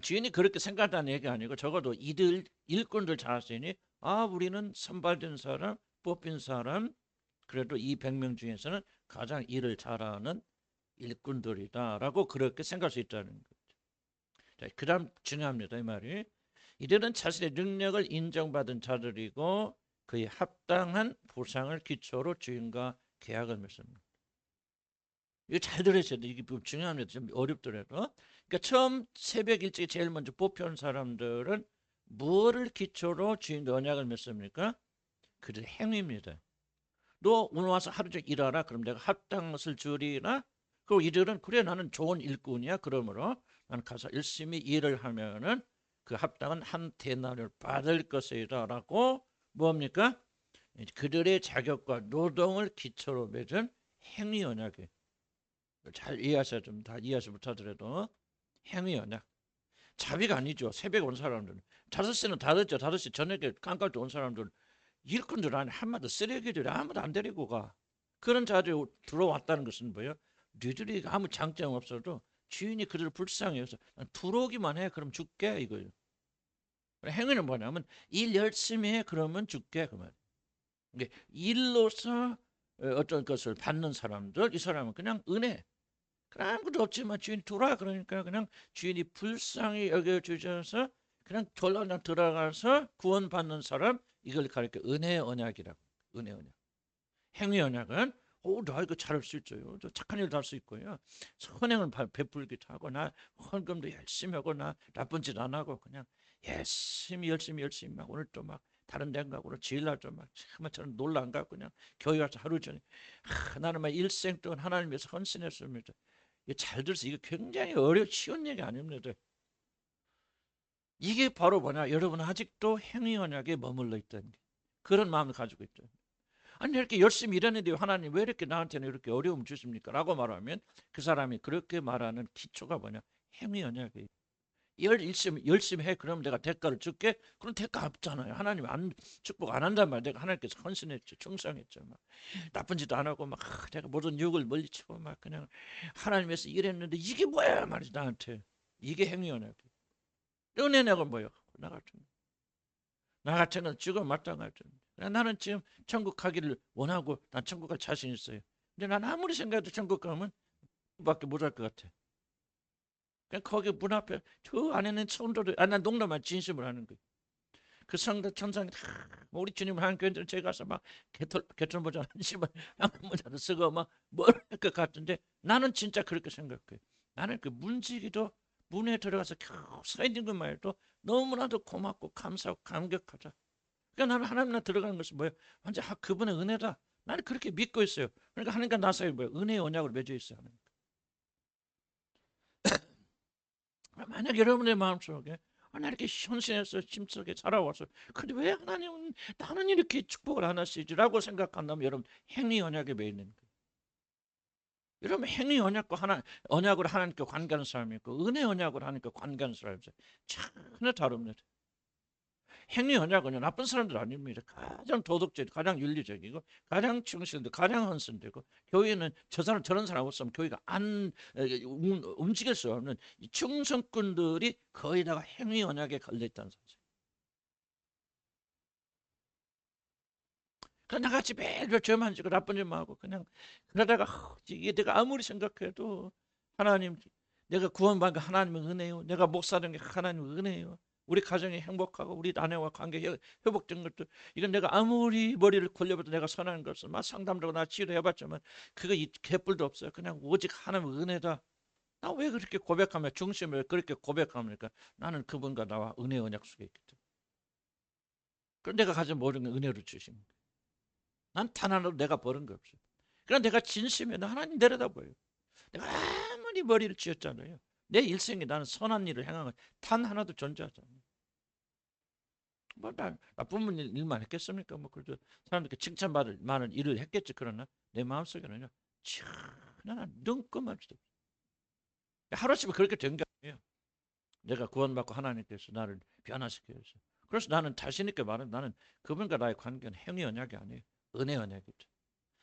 Speaker 1: 주인이 그렇게 생각한다는 얘기 아니고 적어도 이들 일꾼들 자신이 우리는 선발된 사람, 뽑힌 사람, 그래도 이 100명 중에서는 가장 일을 잘하는 일꾼들이다라고 그렇게 생각할 수 있다는 거죠. 자, 그다음 중요합니다. 이 말이. 이들은 자신의 능력을 인정받은 자들이고 그에 합당한 보상을 기초로 주인과 계약을 맺습니다. 이거 잘 들으셔야 돼요. 이게 중요합니다. 좀 어렵더라도. 그러니까 처음 새벽 일찍 제일 먼저 뽑혀온 사람들은 뭐를 기초로 주인과 언약을 맺습니까? 그들 행위입니다. 너 오늘 와서 하루 종일 일하라. 그럼 내가 합당한 것을 주리라. 그리고 이들은 그래 나는 좋은 일꾼이야. 그러므로 나는 가서 열심히 일을 하면은 그 합당한 한 데나리온을 받을 것이다라고 뭡니까? 그들의 자격과 노동을 기초로 맺은 행위 언약이에요. 잘 이해하셔야 좀 다 이해하지 못하더라도 행위 언약. 자비가 아니죠. 새벽에 온 사람들은 5시는 다 됐죠. 5시 저녁에 깜깜 때온 사람들은 일꾼들 안에 한마디 쓰레기들이 아무도 안 데리고 가. 그런 자리에 들어왔다는 것은 뭐예요? 너희들이 아무 장점 없어도 주인이 그들을 불쌍해서 들어오기만 해. 그럼 줄게 이거예요. 행위는 뭐냐면 일 열심히 해. 그러면 줄게 그 말. 그러니까 일로서 어떤 것을 받는 사람들 이 사람은 그냥 은혜. 아무것도 없지만 주인이 들어와 그러니까 그냥 주인이 불쌍히 여겨주셔서 그냥 졸라 들어가서 구원받는 사람 이걸 가리켜 은혜의 언약이라고. 은혜의 언약. 행위 언약은 나 이거 잘할 수 있어요. 저 착한 일도 할 수 있고요. 선행을 베풀기도 하고 나 헌금도 열심히 하고 나 나쁜 짓 안 하고 그냥 열심히 막 오늘 또 막 다른 데 가고 오늘 주일날도 막 참처럼 놀러 안 가고 그냥 교회 와서 하루 전에 나는 막 일생 동안 하나님 위해서 헌신했습니다. 이게 잘 들으세요. 이거 굉장히 쉬운 얘기 아닙니다. 이게 바로 뭐냐? 여러분은 아직도 행위 언약에 머물러 있다는 게 그런 마음을 가지고 있죠. 아니 이렇게 열심히 일했는데 하나님 왜 이렇게 나한테는 이렇게 어려움 주십니까? 라고 말하면 그 사람이 그렇게 말하는 기초가 뭐냐? 행위 언약이에요. 열심히 해. 그러면 내가 대가를 줄게. 그런 대가 없잖아요. 하나님 축복 안 한단 말이야. 내가 하나님께서 헌신했죠. 충성했죠. 막 나쁜 짓도 안 하고 막 내가 모든 욕을 멀리치고 막 그냥 하나님에서 일했는데 이게 뭐야 말이지 나한테. 이게 행위 언약이에요. 은혜는 뭐예요? 나 같은 건 죽어 마땅하죠. 나는 지금 천국 가기를 원하고 난 천국 갈 자신 있어요. 근데 난 아무리 생각해도 천국 가면 밖에 못 할 것 같아. 그냥 거기 문 앞에 저 안에는 성도들, 난 농담만 진심을 하는 거예요. 그 성도 천상에 다 우리 주님 한 교회들 제가 가서 막 개털 모자 한 집을 양말 모자를 쓰고 막 뭘 할 것 같은데 나는 진짜 그렇게 생각해. 나는 그 문지기도 문에 들어가서 겨우 서 있는 것만 해도 너무나도 고맙고 감사하고 감격하다. 그러니까 나는 하나님 나 들어가는 것은 뭐예요? 완전 그분의 은혜다. 나는 그렇게 믿고 있어요. 그러니까 하나님과 나 사이에 뭐예요? 은혜의 언약으로 맺어 있어요. 만약 여러분의 마음속에 나 이렇게 헌신해서 힘쓰게 살아왔어. 근데 왜 하나님은 나는 이렇게 축복을 안 하시지라고 생각한다면 여러분 행위 언약에 매 있는 거예요. 여러분 행위 언약과 언약으로 하나님께 관계하는 사람이 있고 은혜 언약으로 하나님께 관계하는 사람이 있어요. 전혀 다릅니다. 행위 언약은요 나쁜 사람들 아닙니다. 가장 도덕적, 가장 윤리적이고 가장 충실되고 가장 헌신되고 교회는 저 사람 저런 사람 없으면 교회가 안 움직일 수 없는 충성꾼들이 거의 다가 행위 언약에 걸려 있다는 사실. 그냥 나같이 매일매일 죄만 지고 나쁜 짓만 하고 그냥 그러다가 이게 내가 아무리 생각해도 하나님 내가 구원받은 게 하나님의 은혜요. 내가 목사된 게 하나님의 은혜요. 우리 가정이 행복하고 우리 아내와 관계 회복된 것도 이건 내가 아무리 머리를 굴려봐도 내가 선한 것을 막 상담도 나 치료해봤지만 그거 개뿔도 없어요. 그냥 오직 하나님의 은혜다. 나 왜 그렇게 고백하면 중심을 그렇게 고백합니까? 나는 그분과 나와 은혜 언약 속에 있기 때문에. 그럼 내가 가진 모든 걸 은혜로 주신 거예요. 난 단 하나도 내가 버는 거 없어요. 그러나 내가 진심에 하나님 내려다봐요. 내가 아무리 머리를 쥐었잖아요. 내 일생에 나는 선한 일을 행한 건단 하나도 존재하지 않아요. 나쁜 일만 했겠습니까? 뭐 그래도 사람들께 칭찬받을 만한 일을 했겠지. 그러나 내 마음속에는요. 천하나 눈금만치도 하루아침에 그렇게 된 게 아니에요. 내가 구원받고 하나님께서 나를 변화시켜서 그래서 나는 자신 있게 말해. 나는 그분과 나의 관계는 행위 언약이 아니에요. 은혜 언약이죠.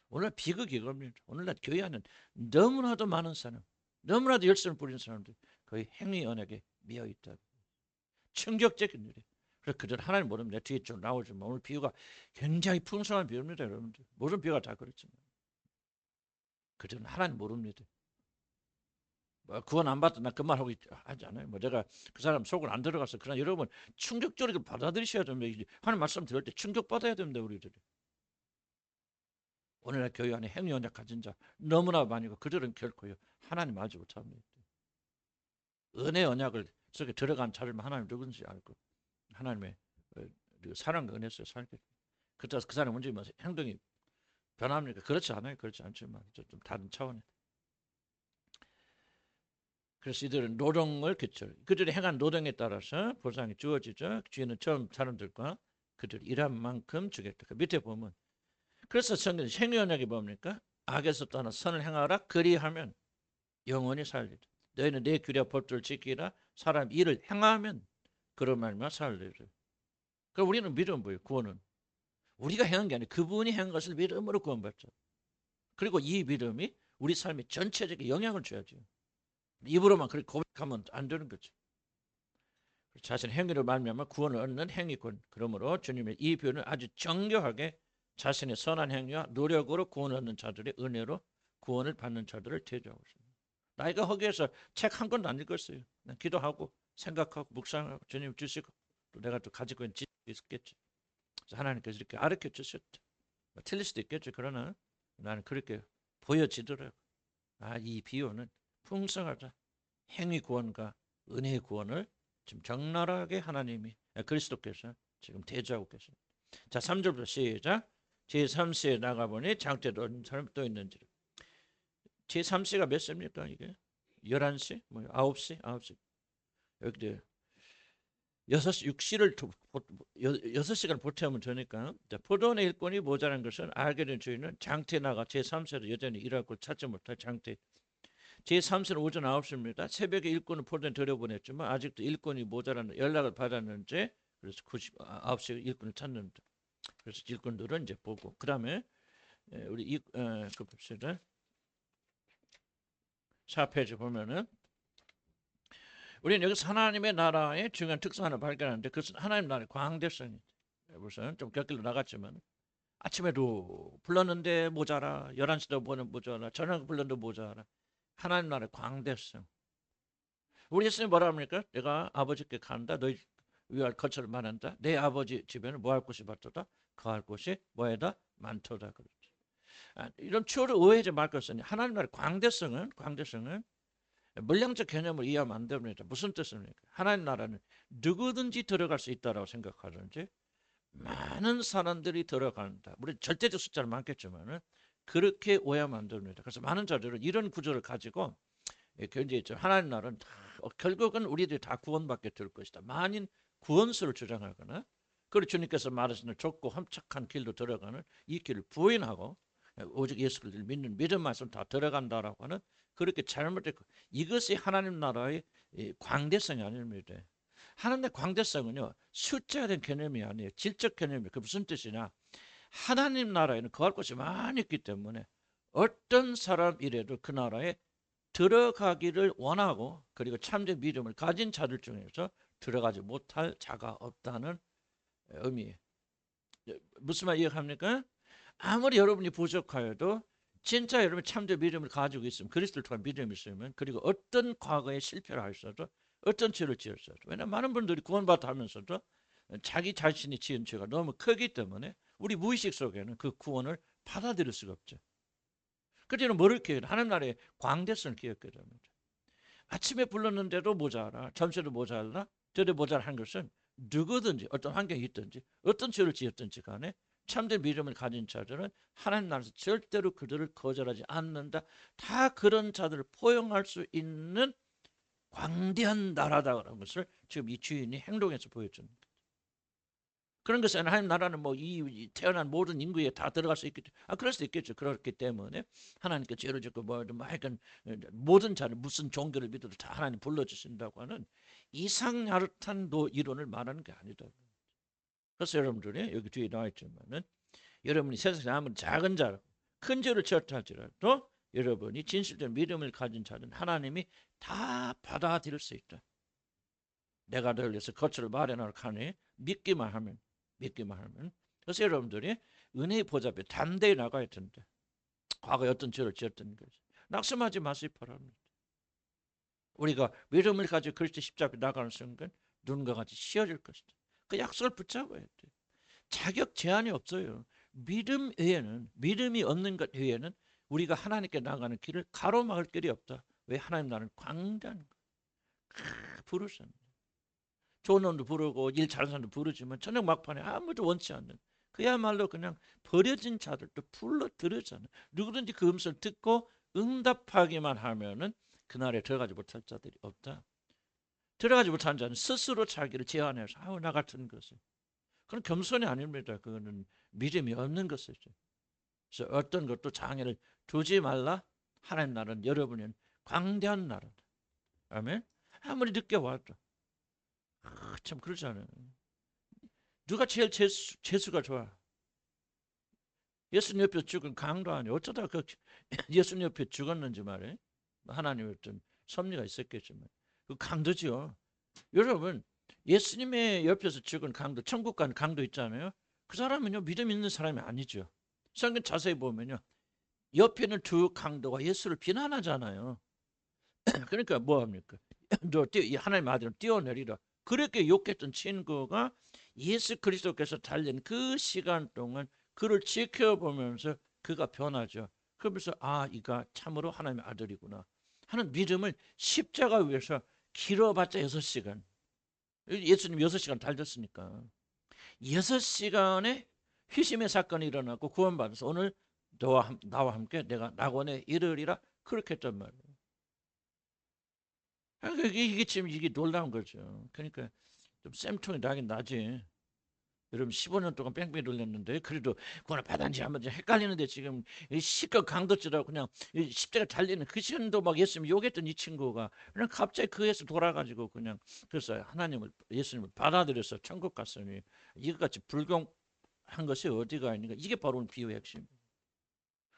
Speaker 1: 오늘날 비극이 겁니다. 오늘날 교회 안에 너무나도 많은 사람, 너무나도 열심을 부리는 사람들 거의 행위 언약에 미어 있다. 충격적인 일이에요. 그래서 그들 하나님 모르면 내 뒤에 좀 나오지만 오늘 비유가 굉장히 풍성한 비유입니다, 여러분들. 모든 비유가 다 그렇지만 그들은 하나님 모릅니다. 뭐 구원 안 받다 나 그 말 하고 하지 않아요. 뭐 내가 그 사람 속을 안 들어가서 그러나 여러분 충격적으로 받아들이셔야 됩니다. 하나님 말씀 들을 때 충격 받아야 됩니다, 우리들이. 오늘날 교회 안에 행위 언약 가진 자 너무나 많이고 그들은 결코요 하나님 알지 못합니다. 은혜 언약을 속에 들어간 자를 하나님 누군지 알고 하나님의 사랑과 은혜 속에 살게. 그래서 그 사람 문제 뭐 행동이 변합니까? 그렇지 않아요. 그렇지 않지만 좀 다른 차원에. 그래서 이들은 노동을 그쳐. 그들이 행한 노동에 따라서 보상이 주어지죠. 주인은 처음 사람들과 그들이 일한 만큼 주겠다. 그 밑에 보면 그래서 성경 행위 언약이 뭡니까? 악에서 떠나 선을 행하라. 그리하면 영원히 살리라. 너희는 내 규례 법도를 지키라. 사람 일을 행하면 그런 말만 살리라. 그럼 우리는 믿음 뭐예요? 구원은 우리가 행한 게 아니라 그분이 행한 것을 믿음으로 구원받죠. 그리고 이 믿음이 우리 삶에 전체적인 영향을 줘야죠. 입으로만 그렇게 고백하면 안 되는 거죠. 자신의 행위로 말미암아 구원을 얻는 행위권. 그러므로 주님의 이 표현을 아주 정교하게 자신의 선한 행위와 노력으로 구원을 얻는 자들의 은혜로 구원을 받는 자들을 대조하고 있습니다. 나이가 허기해서 책 한 권도 안 읽었어요. 기도하고 생각하고 묵상하고 주님 주시고 또 내가 또 가지고 있는 지식이 있겠지. 하나님께서 이렇게 가르쳐 주셨죠. 틀릴 수도 있겠죠. 그러나 나는 그렇게 보여지더라고. 이 비유는 풍성하다. 행위 구원과 은혜의 구원을 지금 적나라하게 하나님이 그리스도께서 지금 대조하고 계십니다. 자, 3절부터 시작. 제3시에 나가보니 장대도 없는 사람이 또 있는지. 제3시가 몇 시입니까 이게? 11시? 뭐 9시? 9시. 여기 6시를 보태면 되니까. 포도원의 일꾼이 모자란 것은 알게 된 주인은 장태 나가 제3세로 여전히 일할 걸 찾지 못할 장태. 제3세는 오전 9시입니다. 새벽에 일꾼을 포도원에 들여보냈지만 아직도 일꾼이 모자라는 연락을 받았는지 그래서 9시에 일꾼을 찾는다. 그래서 일꾼들은 이제 보고 그 다음에 우리 그 봅시다. 4페이지 보면은 우리는 여기서 하나님의 나라의 중요한 특성 하나 발견하는데 그것은 하나님 나라의 광대성입니다. 무슨 좀 곁길로 나갔지만 아침에도 불렀는데 모자라 11시도 보는 모자라 저녁 불렀는데 모자라 하나님 나라의 광대성. 우리 예수님 뭐라 합니까? 내가 아버지께 간다 너희 위할 거처를 마련한다. 내 아버지 집에는 뭐할 곳이 많도다. 거할 곳이 뭐에다 많도다. 그렇죠. 이런 추호를 오해하지 말 것은 하나님 나라의 광대성은 물량적 개념을 이해하면 안 됩니다. 무슨 뜻입니까? 하나님 나라는 누구든지 들어갈 수 있다고 생각하든지 많은 사람들이 들어간다. 물론 절대적 숫자는 많겠지만 그렇게 오해하면 안 됩니다. 그래서 많은 자들은 이런 구조를 가지고 이제 하나님 나라는 결국은 우리들이 다 구원받게 될 것이다. 만인 구원수를 주장하거나 그리고 주님께서 말하시는 좁고 험착한 길로 들어가는 이 길을 부인하고 오직 예수를 믿는 믿음 말씀 다 들어간다라고 하는 그렇게 잘못됐고 이것이 하나님 나라의 광대성이 아닙니다. 하나님의 광대성은요 숫자된 개념이 아니에요. 질적 개념이에요. 그 무슨 뜻이냐? 하나님 나라에는 거할 곳이 많이 있기 때문에 어떤 사람이라도 그 나라에 들어가기를 원하고 그리고 참된 믿음을 가진 자들 중에서 들어가지 못할 자가 없다는 의미예요. 무슨 말 이해합니까? 아무리 여러분이 부족하여도 진짜 여러분 참된 믿음을 가지고 있으면 그리스도를 통한 믿음이 있으면 그리고 어떤 과거에 실패를 하셔도 어떤 죄를 지었어도 왜냐하면 많은 분들이 구원받아 하면서도 자기 자신이 지은 죄가 너무 크기 때문에 우리 무의식 속에는 그 구원을 받아들일 수가 없죠. 그때는 뭐를 기억해? 하나님 나라의 광대성을 기억하게 됩니다. 아침에 불렀는데도 모자라, 점심에도 모자라, 저도 모자란 것은 누구든지 어떤 환경이 있든지 어떤 죄를 지었든지 간에 참된 믿음을 가진 자들은 하나님 나라에서 절대로 그들을 거절하지 않는다. 다 그런 자들을 포용할 수 있는 광대한 나라다라는 것을 지금 이 주인이 행동에서 보여줍니다. 그런 것은 하나님 나라는 뭐 이 태어난 모든 인구에 다 들어갈 수 있겠죠. 그럴 수도 있겠죠. 그렇기 때문에 하나님께 죄를 짓고 뭐 하여간 모든 자를 무슨 종교를 믿어도 다 하나님 불러주신다고 하는 이상야릇한 이론을 말하는 게 아니다. 그래서 여러분들이 여기 뒤에 나와 있지만은 여러분이 세상에 아무리 작은 자, 큰 죄를 지었다 할지라도 여러분이 진실된 믿음을 가진 자는 하나님이 다 받아들일 수 있다. 내가 너를 위해서 거처를 마련하러 가니 믿기만 하면. 그래서 여러분들이 은혜의 보좌 앞에 담대히 나가야 된다. 과거에 어떤 죄를 지었던 것이 낙심하지 마시기 바랍니다. 우리가 믿음을 가지고 그리스도 십자가에 나가는 순간 눈과 같이 씌어질 것이다. 그 약속을 붙잡아야 돼. 자격 제한이 없어요. 믿음이 없는 것 외에는 우리가 하나님께 나가는 길을 가로막을 길이 없다. 왜? 하나님 나는 광대한 거. 부르셨네. 좋은 놈도 부르고 일 잘하는 사람도 부르지만 저녁 막판에 아무도 원치 않는 그야말로 그냥 버려진 자들도 불러 들으잖아요. 누구든지 그 음성을 듣고 응답하기만 하면은 그날에 들어가지 못할 자들이 없다. 들어가지 못한 자는 스스로 자기를 제한해서 나 같은 것을. 그건 겸손이 아닙니다. 그거는 믿음이 없는 것이죠. 그래서 어떤 것도 장애를 두지 말라. 하나님 나라는 여러분은 광대한 나라다. 아멘. 아무리 늦게 와도 참 그러잖아요. 누가 제일 재수가 좋아? 예수님 옆에 죽은 강도 아니에요. 어쩌다 그 예수님 옆에 죽었는지 말이에요. 하나님의 어떤 섭리가 있었겠지만 그 강도지요. 여러분 예수님의 옆에서 죽은 강도, 천국 간 강도 있잖아요. 그 사람은요 믿음 있는 사람이 아니죠. 성경 자세히 보면요 옆에 있는 두 강도가 예수를 비난하잖아요. 그러니까 뭐 합니까? 너 하나님 아들은 뛰어내리라. 그렇게 욕했던 친구가 예수 그리스도께서 달린 그 시간 동안 그를 지켜보면서 그가 변하죠. 그러면서 이가 참으로 하나님의 아들이구나 하는 믿음을 십자가 위에서 길어봤자 6시간. 예수님 6시간 달렸으니까 6시간에 회심의 사건이 일어나고 구원받아서 오늘 나와 함께 내가 낙원에 이르리라 그렇게 했단 말이에요. 이게 지금 이게 놀라운 거죠. 그러니까 좀 쌤통이 나긴 나지. 여러분 15년 동안 뺑뺑이 돌렸는데 그래도 구원을 받았는지 한번 헷갈리는데 지금 시껏 강도질하고 그냥 십자가 달리는 그 시간도 막 예수님 욕했던 이 친구가 그냥 갑자기 그 예수 돌아가지고 그냥 그래서 예수님을 받아들여서 천국 갔으니 이것같이 불공한 것이 어디가 있는가. 이게 바로 오늘 비유의 핵심.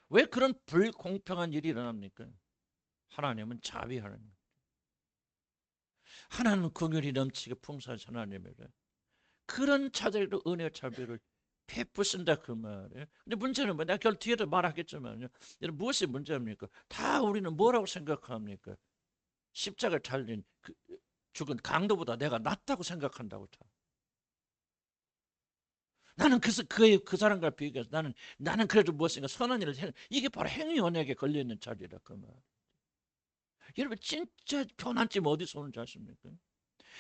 Speaker 1: 왜 그런 불공평한 일이 일어납니까? 하나님은 자비하는, 하나님은 긍휼이 넘치게 풍성하신 하나님이래. 그런 자들도 은혜와 자비를 베푸신다 그 말이에요. 근데 문제는 뭐 내가 결 뒤에도 말하겠지만요. 여러분 무엇이 문제입니까? 다 우리는 뭐라고 생각합니까? 십자가를 달린 죽은 강도보다 내가 낫다고 생각한다고. 나는 그 사람과 비교해서 나는 그래도 무엇인가 선한 일을 해. 이게 바로 행위원에게 걸려 있는 자리라 그 말. 여러분 진짜 편한점 어디서 오는지 아십니까?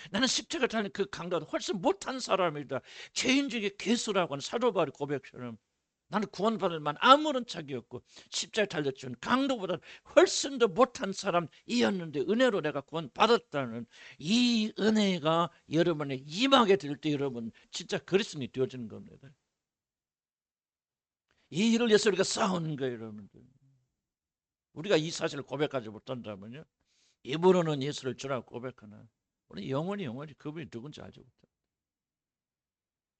Speaker 1: 나는 십자가 달린 그 강도보다 훨씬 못한 사람이다. 죄인중에 괴수라고 하는 사도 바울의 고백처럼 나는 구원받을 만 아무런 짝이 없고 십자가에 달려준 강도보다 훨씬 더 못한 사람이었는데 은혜로 내가 구원받았다는 이 은혜가 여러분의 임하게 될 때 여러분 진짜 그리스도인이 되어지는 겁니다. 이 일을 위해서 우리가 싸우는 거예요. 여러분들. 우리가 이 사실을 고백하지 못한다면요 입으로는 예수를 주라고 고백하나 우리 영원히 그분이 누군지 알지 못해요.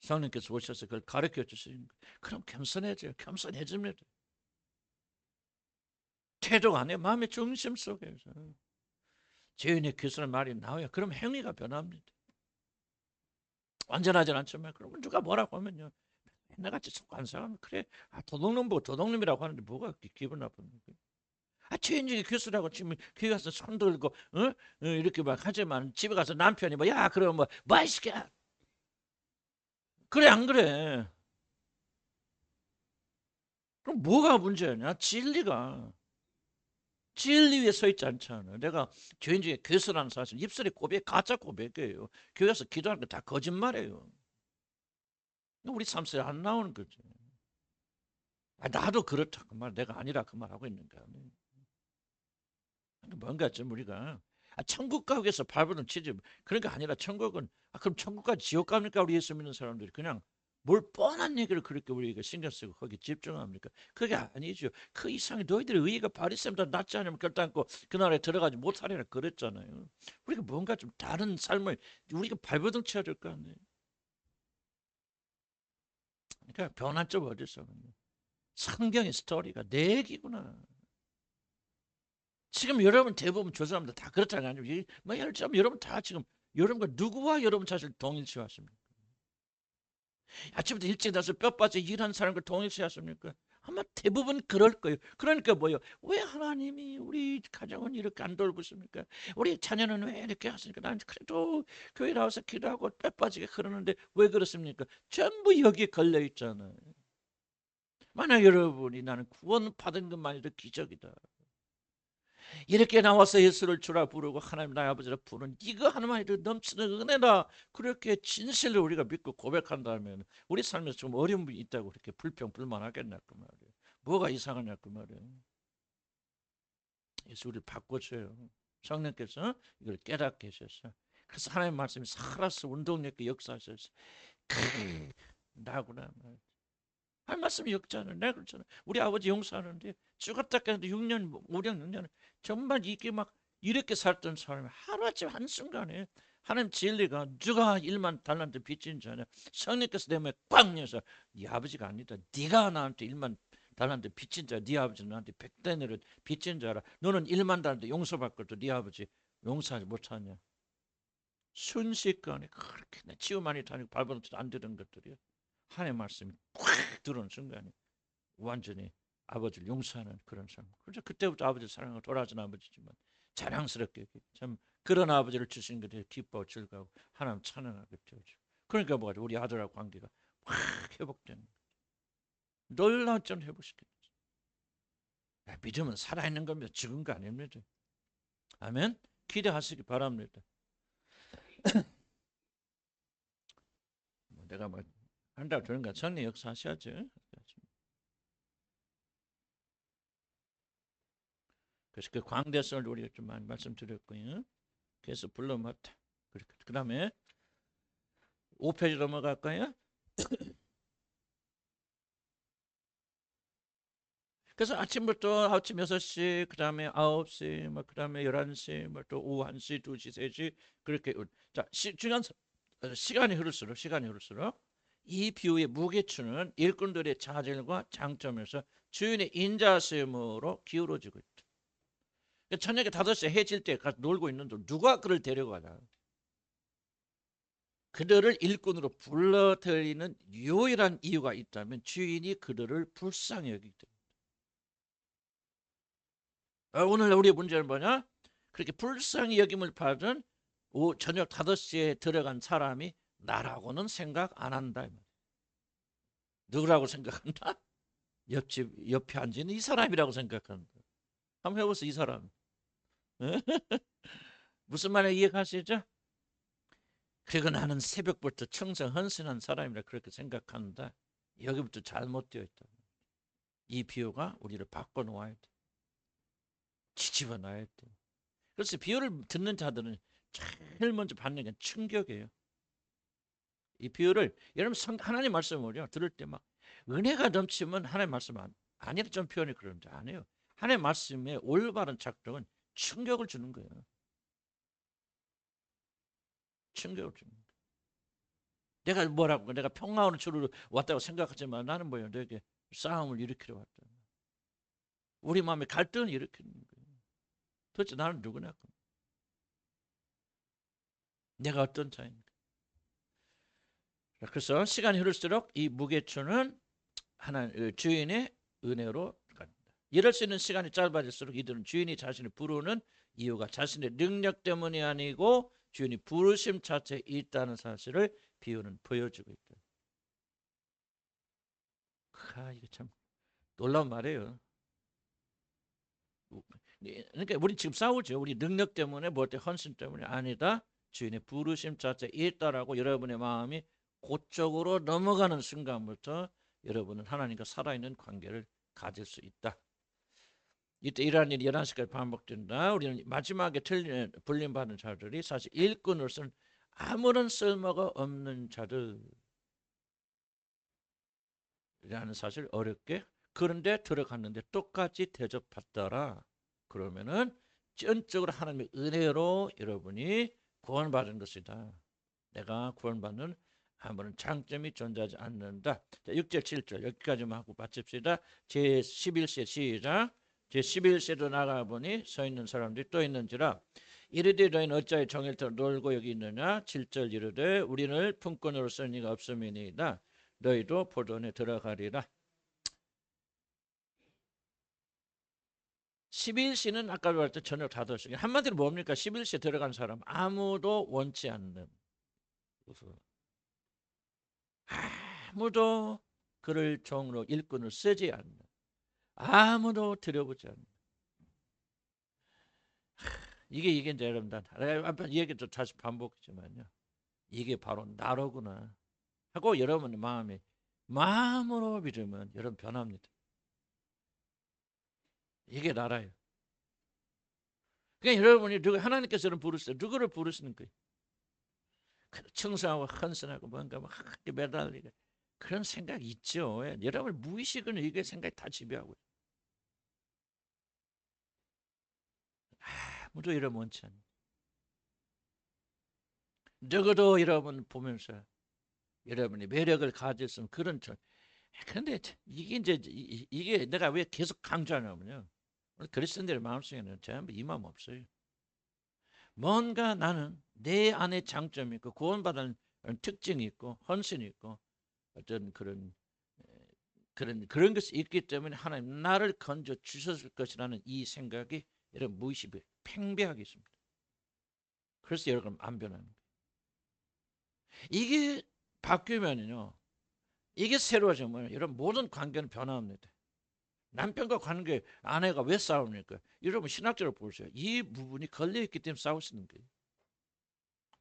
Speaker 1: 성령께서 오셔서 그걸 가르쳐 주시는 거예요. 그럼 겸손해집니다. 태도가 아니에요. 마음의 중심 속에서 죄인의 귀순의 말이 나와요. 그럼 행위가 변합니다. 완전하진 않지만 그러면 누가 뭐라고 하면요 옛날같이 관상하면 그래 도둑놈 보고 도둑놈이라고 하는데 뭐가 기분 나쁜 거예요. 죄인중에 귀순하고 지금 교회 가서 손 들고 이렇게 막 하지만 집에 가서 남편이 야 그럼 이 새끼야 그래 안 그래? 그럼 뭐가 문제냐? 진리 위에 서 있지 않잖아. 내가 죄인 중에 괴수라는 사실 입술에 고백 가짜 고백이에요. 교회에서 기도하는 거 다 거짓말이에요. 우리 삶 속에 안 나오는 거죠. 나도 그렇다 그 말 내가 아니라 그 말 하고 있는 거야. 뭔가 좀 우리가 천국 가기 위해서 발버둥 치지 그런 게 아니라 천국은 그럼 천국까지 지옥 갑니까? 우리 예수 믿는 사람들이 그냥 뭘 뻔한 얘기를 그렇게 우리가 신경 쓰고 거기 집중합니까? 그게 아니죠. 그 이상이 너희들의 의의가 바리새인보다 낫지 않으면 결단코 그 나라에 들어가지 못하리라 그랬잖아요. 우리가 뭔가 좀 다른 삶을 우리가 발버둥 쳐야 될 거 아니에요. 그러니까 변한 점 어딨어. 성경의 스토리가 내 얘기구나. 지금 여러분 대부분 저 사람들 다 그렇잖아요. 뭐 예를 들면 여러분 다 지금 여러분과 누구와 여러분 자신을 동일시하십니까? 아침부터 일찍 나서 뼈 빠져 일하는 사람과 동일시하십니까? 아마 대부분 그럴 거예요. 그러니까 뭐요? 왜 하나님이 우리 가정은 이렇게 안 돌고 있습니까? 우리 자녀는 왜 이렇게 하십니까? 나는 그래도 교회 나와서 기도하고 뼈 빠지게 그러는데 왜 그렇습니까? 전부 여기에 걸려 있잖아요. 만약 여러분이 나는 구원 받은 것만이도 기적이다. 이렇게 나와서 예수를 주라 부르고 하나님 나의 아버지라 부르는 이거 하나만이도 넘치는 은혜다. 그렇게 진실로 우리가 믿고 고백한다면 우리 삶에서 좀 어려움이 있다고 그렇게 불평불만하겠냐 그 말이에요. 뭐가 이상하냐 그 말이에요. 예수 우리를 바꿔줘요. 성령께서 이걸 깨닫게 하셨어. 그래서 하나님 말씀이 살아서 운동력 있게 역사하셔서 나구나. 할 말씀이 없잖아요. 내가 그렇잖아요. 우리 아버지 용서하는데 죽었다 깨는데 6년, 5년, 6년 정말 이게 막 이렇게 살던 사람이 하루아침 한순간에 하나님 진리가 누가 1만 달란트 빚진 자냐 성령께서 내 몸에 꽉 넣어서 네 아버지가 아니다. 네가 나한테 1만 달란트 빚진 자야. 네 아버지는 나한테 100대너를 빚진 자라. 너는 1만 달란트 용서받고도 네 아버지 용서하지 못하냐. 순식간에 그렇게 치유 많이 다니고 발버둥 안 되던 것들이요. 하나님의 말씀이 꽉 들어오는 순간에 완전히 아버지를 용서하는 그런 삶. 그래서 그때부터 아버지 사랑을 돌아준 아버지지만 자랑스럽게 참 그런 아버지를 주신 것에 기뻐 즐거워 하나님 찬양하게 되죠. 그러니까 뭐가 우리 아들하고 관계가 확 회복되는 거죠. 놀라운 점 회복시켰죠. 믿음은 살아있는 겁니다. 죽은 거 아닙니다. 아멘. 기대하시기 바랍니다. 내가 뭐 한다고 저런가 성령 역사하셔야죠. 그래서 그 광대성을 우리가 좀 많이 말씀드렸고요. 그래서 불러먹다. 그 다음에 5페이지 넘어갈까요? 그래서 아침부터 아침 6시, 그 다음에 9시, 그 다음에 11시, 또 오후 1시, 2시, 3시 그렇게 자 중요한 시간이 흐를수록 이 비유의 무게추는 일꾼들의 자질과 장점에서 주인의 인자심으로 기울어지고 있다. 저녁에 5시에 해질 때 가서 놀고 있는데 누가 그를 데려가냐. 그들을 일꾼으로 불러들이는 유일한 이유가 있다면 주인이 그들을 불쌍히 여기기 때문에. 오늘 우리의 문제는 뭐냐? 그렇게 불쌍히 여김을 받은 저녁 5시에 들어간 사람이 나라고는 생각 안 한다. 누구라고 생각한다? 옆에 앉은 이 사람이라고 생각한다. 한번 해보세요. 이 사람. 무슨 말인지 이해하시죠? 그리고 나는 새벽부터 청성 헌신한 사람이라 그렇게 생각한다. 여기부터 잘못되어 있다. 이 비유가 우리를 바꿔놓아야 돼. 뒤집어 놔야 돼. 그래서 비유를 듣는 자들은 제일 먼저 받는 게 충격이에요. 이 비유를 여러분 하나님 말씀을요 들을 때 막 은혜가 넘치면 하나님 말씀 아니라 좀 표현이 그런데 아니에요. 하나님 말씀의 올바른 작동은 충격을 주는 거예요. 충격을 주는 거예요. 내가 뭐라고 내가 평화를 주러 왔다고 생각하지만 나는 뭐예요? 너에게 싸움을 일으키러 왔다. 우리 마음에 갈등을 일으키는 거예요. 도대체 나는 누구냐? 내가 어떤 자인가? 그래서 시간이 흐를수록 이 무게추는 주인의 은혜로 갑니다. 이럴 수 있는 시간이 짧아질수록 이들은 주인이 자신을 부르는 이유가 자신의 능력 때문이 아니고 주인이 부르심 자체에 있다는 사실을 비유는 보여주고 있다. 이게 참 놀라운 말이에요. 그러니까 우리 지금 싸우죠. 우리 능력 때문에 뭐 때 헌신 때문에 아니다. 주인의 부르심 자체에 있다라고 여러분의 마음이 그쪽으로 넘어가는 순간부터 여러분은 하나님과 살아있는 관계를 가질 수 있다. 이때 이러한 일이 11시까지 반복된다. 우리는 마지막에 불림받은 자들이 사실 일꾼으로서는 아무런 쓸모가 없는 자들이라는 사실 어렵게 그런데 들어갔는데 똑같이 대접받더라. 그러면은 전적으로 하나님의 은혜로 여러분이 구원받은 것이다. 내가 구원받는 아무런 장점이 존재하지 않는다. 자, 6절 7절 여기까지만 하고 마칩시다. 제11세 시작. 제11세로 나가보니 서 있는 사람들이 또 있는지라 이르되 너희는 어찌하여 정일토 놀고 여기 있느냐. 7절 이르되 우리는 품꾼으로 쓸 리가 없음이니이다. 너희도 포도원에 들어가리라. 11시는 아까 말했던 저녁 5시. 한마디로 뭡니까? 11시에 들어간 사람 아무도 원치 않는, 아무도 그를 종으로 일꾼을 쓰지 않는, 아무도 들여보지 않는. 이게 이제 여러분들 앞에 얘기도 다시 반복했지만요, 이게 바로 나로구나 하고 여러분의 마음으로 믿으면 여러분 변합니다. 이게 나라예요. 그러니까 여러분이 하나님께서 여러분 부르시죠. 누구를 부르시는 거예요? 청소하고 헌신하고 뭔가 막 매달리고 그런 생각이 있죠. 여러분 무의식은 이게 생각이 다 지배하고 아무도 여러분 원치 않는. 누구도 여러분 보면서 여러분이 매력을 가졌으면 그런 그런데 이게 이제 이게 내가 왜 계속 강조하냐면요. 그리스도인들의 마음속에는 전부 이 마음 없어요. 뭔가 나는 내 안에 장점이 있고 구원받은 특징이 있고 헌신이 있고 어떤 그런 것이 있기 때문에 하나님 나를 건져 주셨을 것이라는 이 생각이 여러분 무의식에 팽배하게 있습니다. 그래서 여러분 안 변하는 거예요. 이게 바뀌면요, 이게 새로워지면 여러분 모든 관계는 변화합니다. 남편과 관계, 아내가 왜 싸웁니까? 여러분 신학적으로 보세요. 이 부분이 걸려있기 때문에 싸울 수 있는 거예요.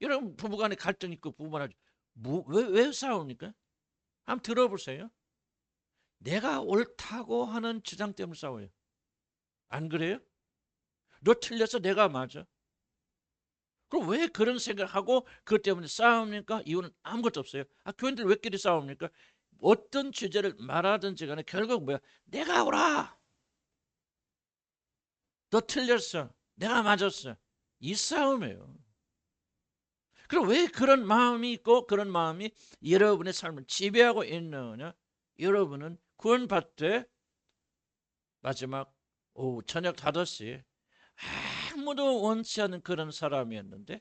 Speaker 1: 여러분 부부간에 갈등 있고 부부간에 왜 싸웁니까? 한번 들어보세요. 내가 옳다고 하는 주장 때문에 싸워요. 안 그래요? 너 틀려서 내가 맞아. 그럼 왜 그런 생각하고 그것 때문에 싸웁니까? 이유는 아무것도 없어요. 교인들 왜끼리 싸웁니까? 어떤 주제를 말하든지 간에 결국 뭐야? 내가 옳아. 너 틀렸어. 내가 맞았어. 이 싸움이에요. 그럼 왜 그런 마음이 있고 그런 마음이 여러분의 삶을 지배하고 있느냐? 여러분은 구원받되 마지막 오후 저녁 5시 아무도 원치 않는 그런 사람이었는데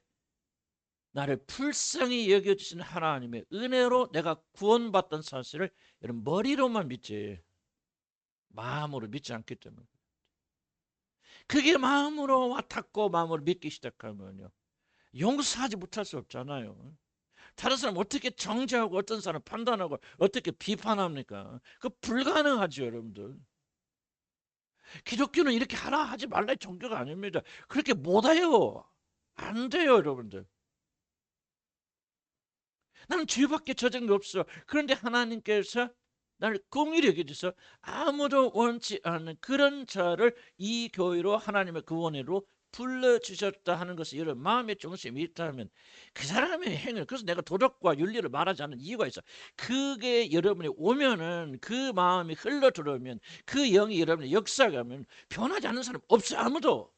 Speaker 1: 나를 불쌍히 여겨주신 하나님의 은혜로 내가 구원받던 사실을 여러분 머리로만 믿지 마음으로 믿지 않기 때문에 그게 마음으로 와닿고 마음으로 믿기 시작하면요 용서하지 못할 수 없잖아요. 다른 사람 어떻게 정죄하고 어떤 사람 판단하고 어떻게 비판합니까? 그 불가능하죠 여러분들. 기독교는 이렇게 하라 하지 말라의 종교가 아닙니다. 그렇게 못해요. 안 돼요 여러분들. 나는 죄밖에 저진 게 없어. 그런데 하나님께서 나를 긍휼히 여겨주셔서 아무도 원치 않는 그런 자를 이 교회로 하나님의 구원으로 불러주셨다 하는 것이 여러분 마음의 중심이 있다면 그 사람의 행위, 그래서 내가 도덕과 윤리를 말하지 않는 이유가 있어. 그게 여러분이 오면은 그 마음이 흘러 들어오면 그 영이 여러분의 역사가면 변하지 않는 사람 없어. 아무도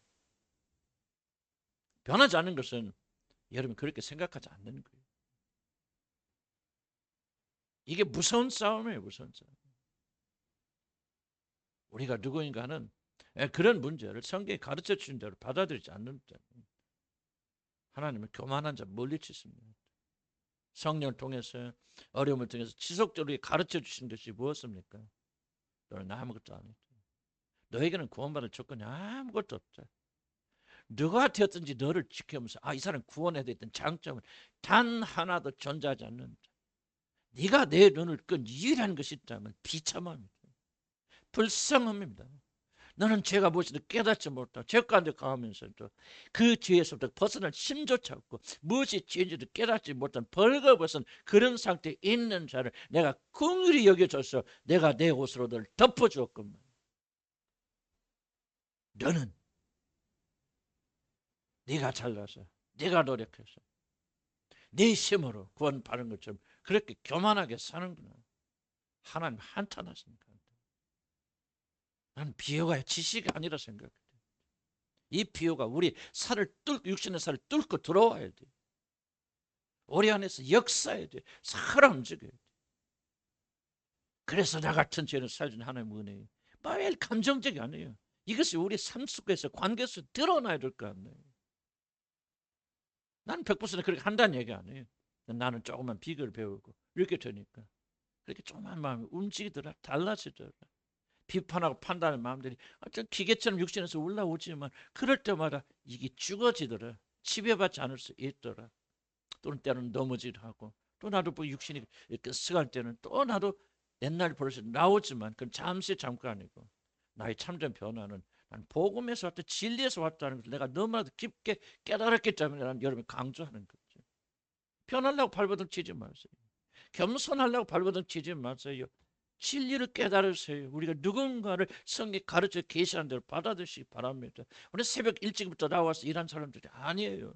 Speaker 1: 변하지 않는 것은 여러분 그렇게 생각하지 않는 거예요. 이게 무서운 싸움이에요. 무서운 싸움. 우리가 누구인가는 그런 문제를 성경이 가르쳐 주신 대로 받아들이지 않는 때문에 하나님은 교만한 자 물리치십니다. 성령을 통해서 어려움을 통해서 지속적으로 가르쳐 주신 것이 무엇입니까? 너는 아무것도 안 했다. 너에게는 구원받을 조건이 아무것도 없다. 누가 되었든지 너를 지켜보면서 이 사람 구원해야 되던 장점은 단 하나도 존재하지 않는다. 네가 내 눈을 끈 유일한 것이 있다면 비참합니다. 불쌍합니다. 너는 죄가 무엇인지 깨닫지 못하고 죄 가운데 가면서도 그 죄에서부터 벗어날 힘조차 없고 무엇이 죄인지도 깨닫지 못한 벌거벗은 그런 상태에 있는 자를 내가 긍휼히 여겨줘서 내가 내 옷으로 너를 덮어주었건만 너는 네가 잘나서 네가 노력해서 네 힘으로 구원받은 것처럼 그렇게 교만하게 사는구나. 하나님 한탄하십니까? 나는 비유가 지식이 아니라 생각해. 이 비유가 우리 육신의 살을 뚫고 들어와야 돼. 우리 안에서 역사해야 돼. 살아 움직여야 돼. 그래서 나 같은 죄는 살준 하나님의 은혜예요. 매일 감정적이 아니에요. 이것이 우리 삶 속에서 관계에서 드러나야 될 거 아니에요. 나는 100% 그렇게 한다는 얘기 아니에요. 나는 조금만 비결을 배우고 이렇게 되니까 그렇게 조금만 마음이 움직이더라. 달라지더라. 비판하고 판단하는 마음들이 어떤 기계처럼 육신에서 올라오지만 그럴 때마다 이게 죽어지더라. 지배받지 않을 수 있더라. 또는 때로는 넘어지기도 하고 또 나도 뭐 육신이 이렇게 습할 때는 또 나도 옛날 버릇이 나오지만 그건 잠시 잠깐이고 나의 참된 변화는 난 복음에서 왔다 진리에서 왔다는 것을 내가 너무나도 깊게 깨달았기 때문에 난 여러분이 강조하는 거죠. 변하려고 발버둥 치지 마세요. 겸손하려고 발버둥 치지 마세요. 진리를 깨달으세요. 우리가 누군가를 성경 가르쳐 계시한 대로 받아들이시기 바랍니다. 오늘 새벽 일찍부터 나와서 일한 사람들이 아니에요.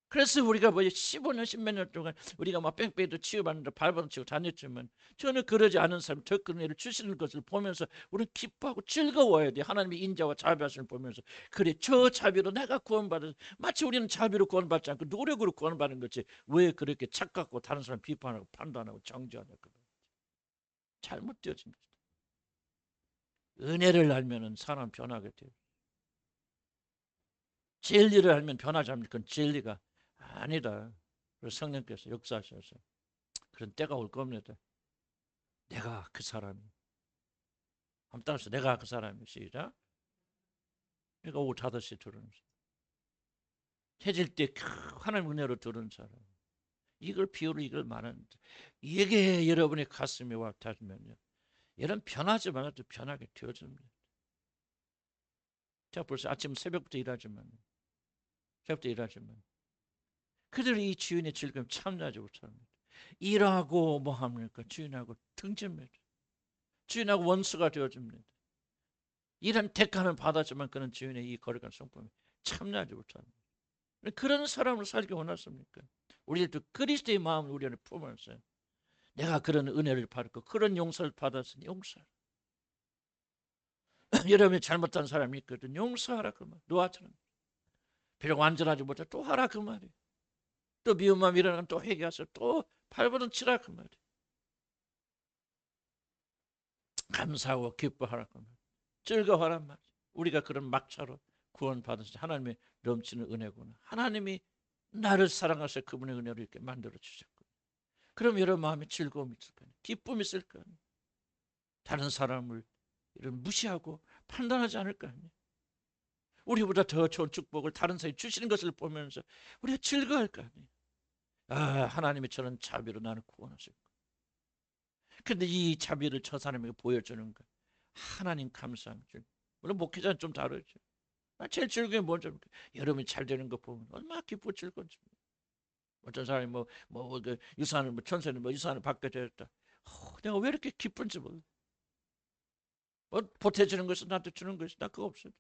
Speaker 1: 그래서 우리가 뭐 15년, 10몇 년 동안 우리가 막 뺑뺑이도 치유받는다 발버둥 치고 다녔지만 저는 그러지 않은 사람이 더 큰 일을 주시는 것을 보면서 우리는 기뻐하고 즐거워야 돼. 하나님의 인자와 자비하심을 보면서 그래 저 자비로 내가 구원받은 마치 우리는 자비로 구원받지 않고 노력으로 구원받는 거지 왜 그렇게 착각하고 다른 사람 비판하고 판단하고 정죄하냐 잘못되어진 거죠. 은혜를 알면은 사람 변하게 돼요. 진리를 알면 변하지 않는 그건 진리가 아니다. 그래서 성령께서 역사하셔서 그런 때가 올 겁니다. 내가 그 사람이. 한번 따라서 내가 그 사람이. 시작. 그러니까 오후 5시 들으는 사람. 해질 때 하나님 은혜로 들은 사람. 이걸 비유로 이걸 말하는데 이게 여러분의 가슴에 와 닿으면요. 여러분 변하지 말아도 변하게 되어집니다. 제가 벌써 아침 새벽부터 일하지만 그들이 이 주인의 즐거움 참나지 못합니다. 일하고 뭐 합니까? 주인하고 등집니다. 주인하고 원수가 되어집니다. 이런 대가는 받았지만 그는 주인의 이 거룩한 성품에 참여하지 못합니다. 그런 사람을 살기 원하십니까? 우리들도 그리스도의 마음을 우리 안에 품으면서 내가 그런 은혜를 받고 그런 용서를 받았으니 용서하라. 여러분이 잘못한 사람이 있거든 용서하라 그 말. 노아처럼. 비록 완전하지 못해 또 하라 그 말이에요. 또 미운 마음 일어나면 또 회개하세요. 또 발버둥 치라 그 말이에요. 감사하고 기뻐하라 그 말이에요. 즐거워하란 말이에요. 우리가 그런 막차로 구원받으신 하나님의 넘치는 은혜구나. 하나님이 나를 사랑하셔 그분의 은혜로 이렇게 만들어 주셨고. 그럼 여러분 마음에 즐거움이 있을 거예요. 기쁨이 있을 거예요. 다른 사람을 이런 무시하고 판단하지 않을 거 아니에요. 우리보다 더 좋은 축복을 다른 사람이 주시는 것을 보면서 우리가 즐거워할 거 아니에요. 아, 하나님이 저런 자비로 나를 구원하셨고. 근데 이 자비를 저 사람에게 보여주는 거. 하나님 감사합니다. 물론 목회자는 좀 다르죠. 제일 즐거운 게 뭔지 여러분이 잘 되는 거 보면 얼마나 기쁘고 즐거운지. 어떤 사람이 그 유산을 천사는 유산을 받게 되었다. 내가 왜 이렇게 기쁜지 몰라. 보태주는 것은 나한테 주는 것이 나 그거 없어요.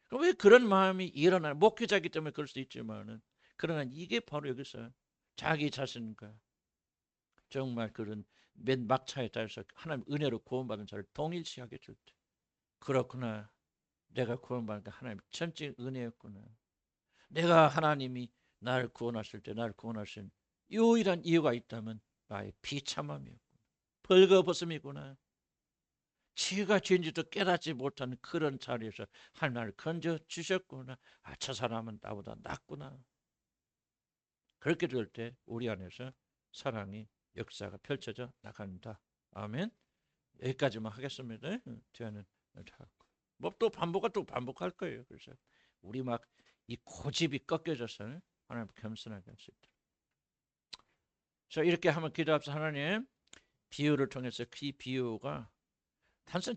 Speaker 1: 그럼 왜 그런 마음이 일어나? 목회자이기 때문에 그럴 수 있지만은 그러나 이게 바로 여기서 자기 자신과 정말 그런 맨 막차에 따라서 하나님 은혜로 구원받은 자를 동일시하게 줄 때. 그렇구나. 내가 구원받은 게 하나님 전적 은혜였구나. 내가 하나님이 나를 구원하실 때 나를 구원하신 유일한 이유가 있다면 나의 비참함이었구나. 벌거벗음이구나. 지가 죄인지도 깨닫지 못하는 그런 자리에서 하나님 나를 건져 주셨구나. 아, 저 사람은 나보다 낫구나. 그렇게 될 때 우리 안에서 사랑이 역사가 펼쳐져 나갑니다. 아멘. 여기까지만 하겠습니다. 뒤에는 뭐 또 반복할 거예요. 그래서 우리 막 이 고집이 꺾여져서 하나님 겸손하게 할 수 있다. 자, 이렇게 하면 기도합시다. 하나님 비유를 통해서 그 비유가 단순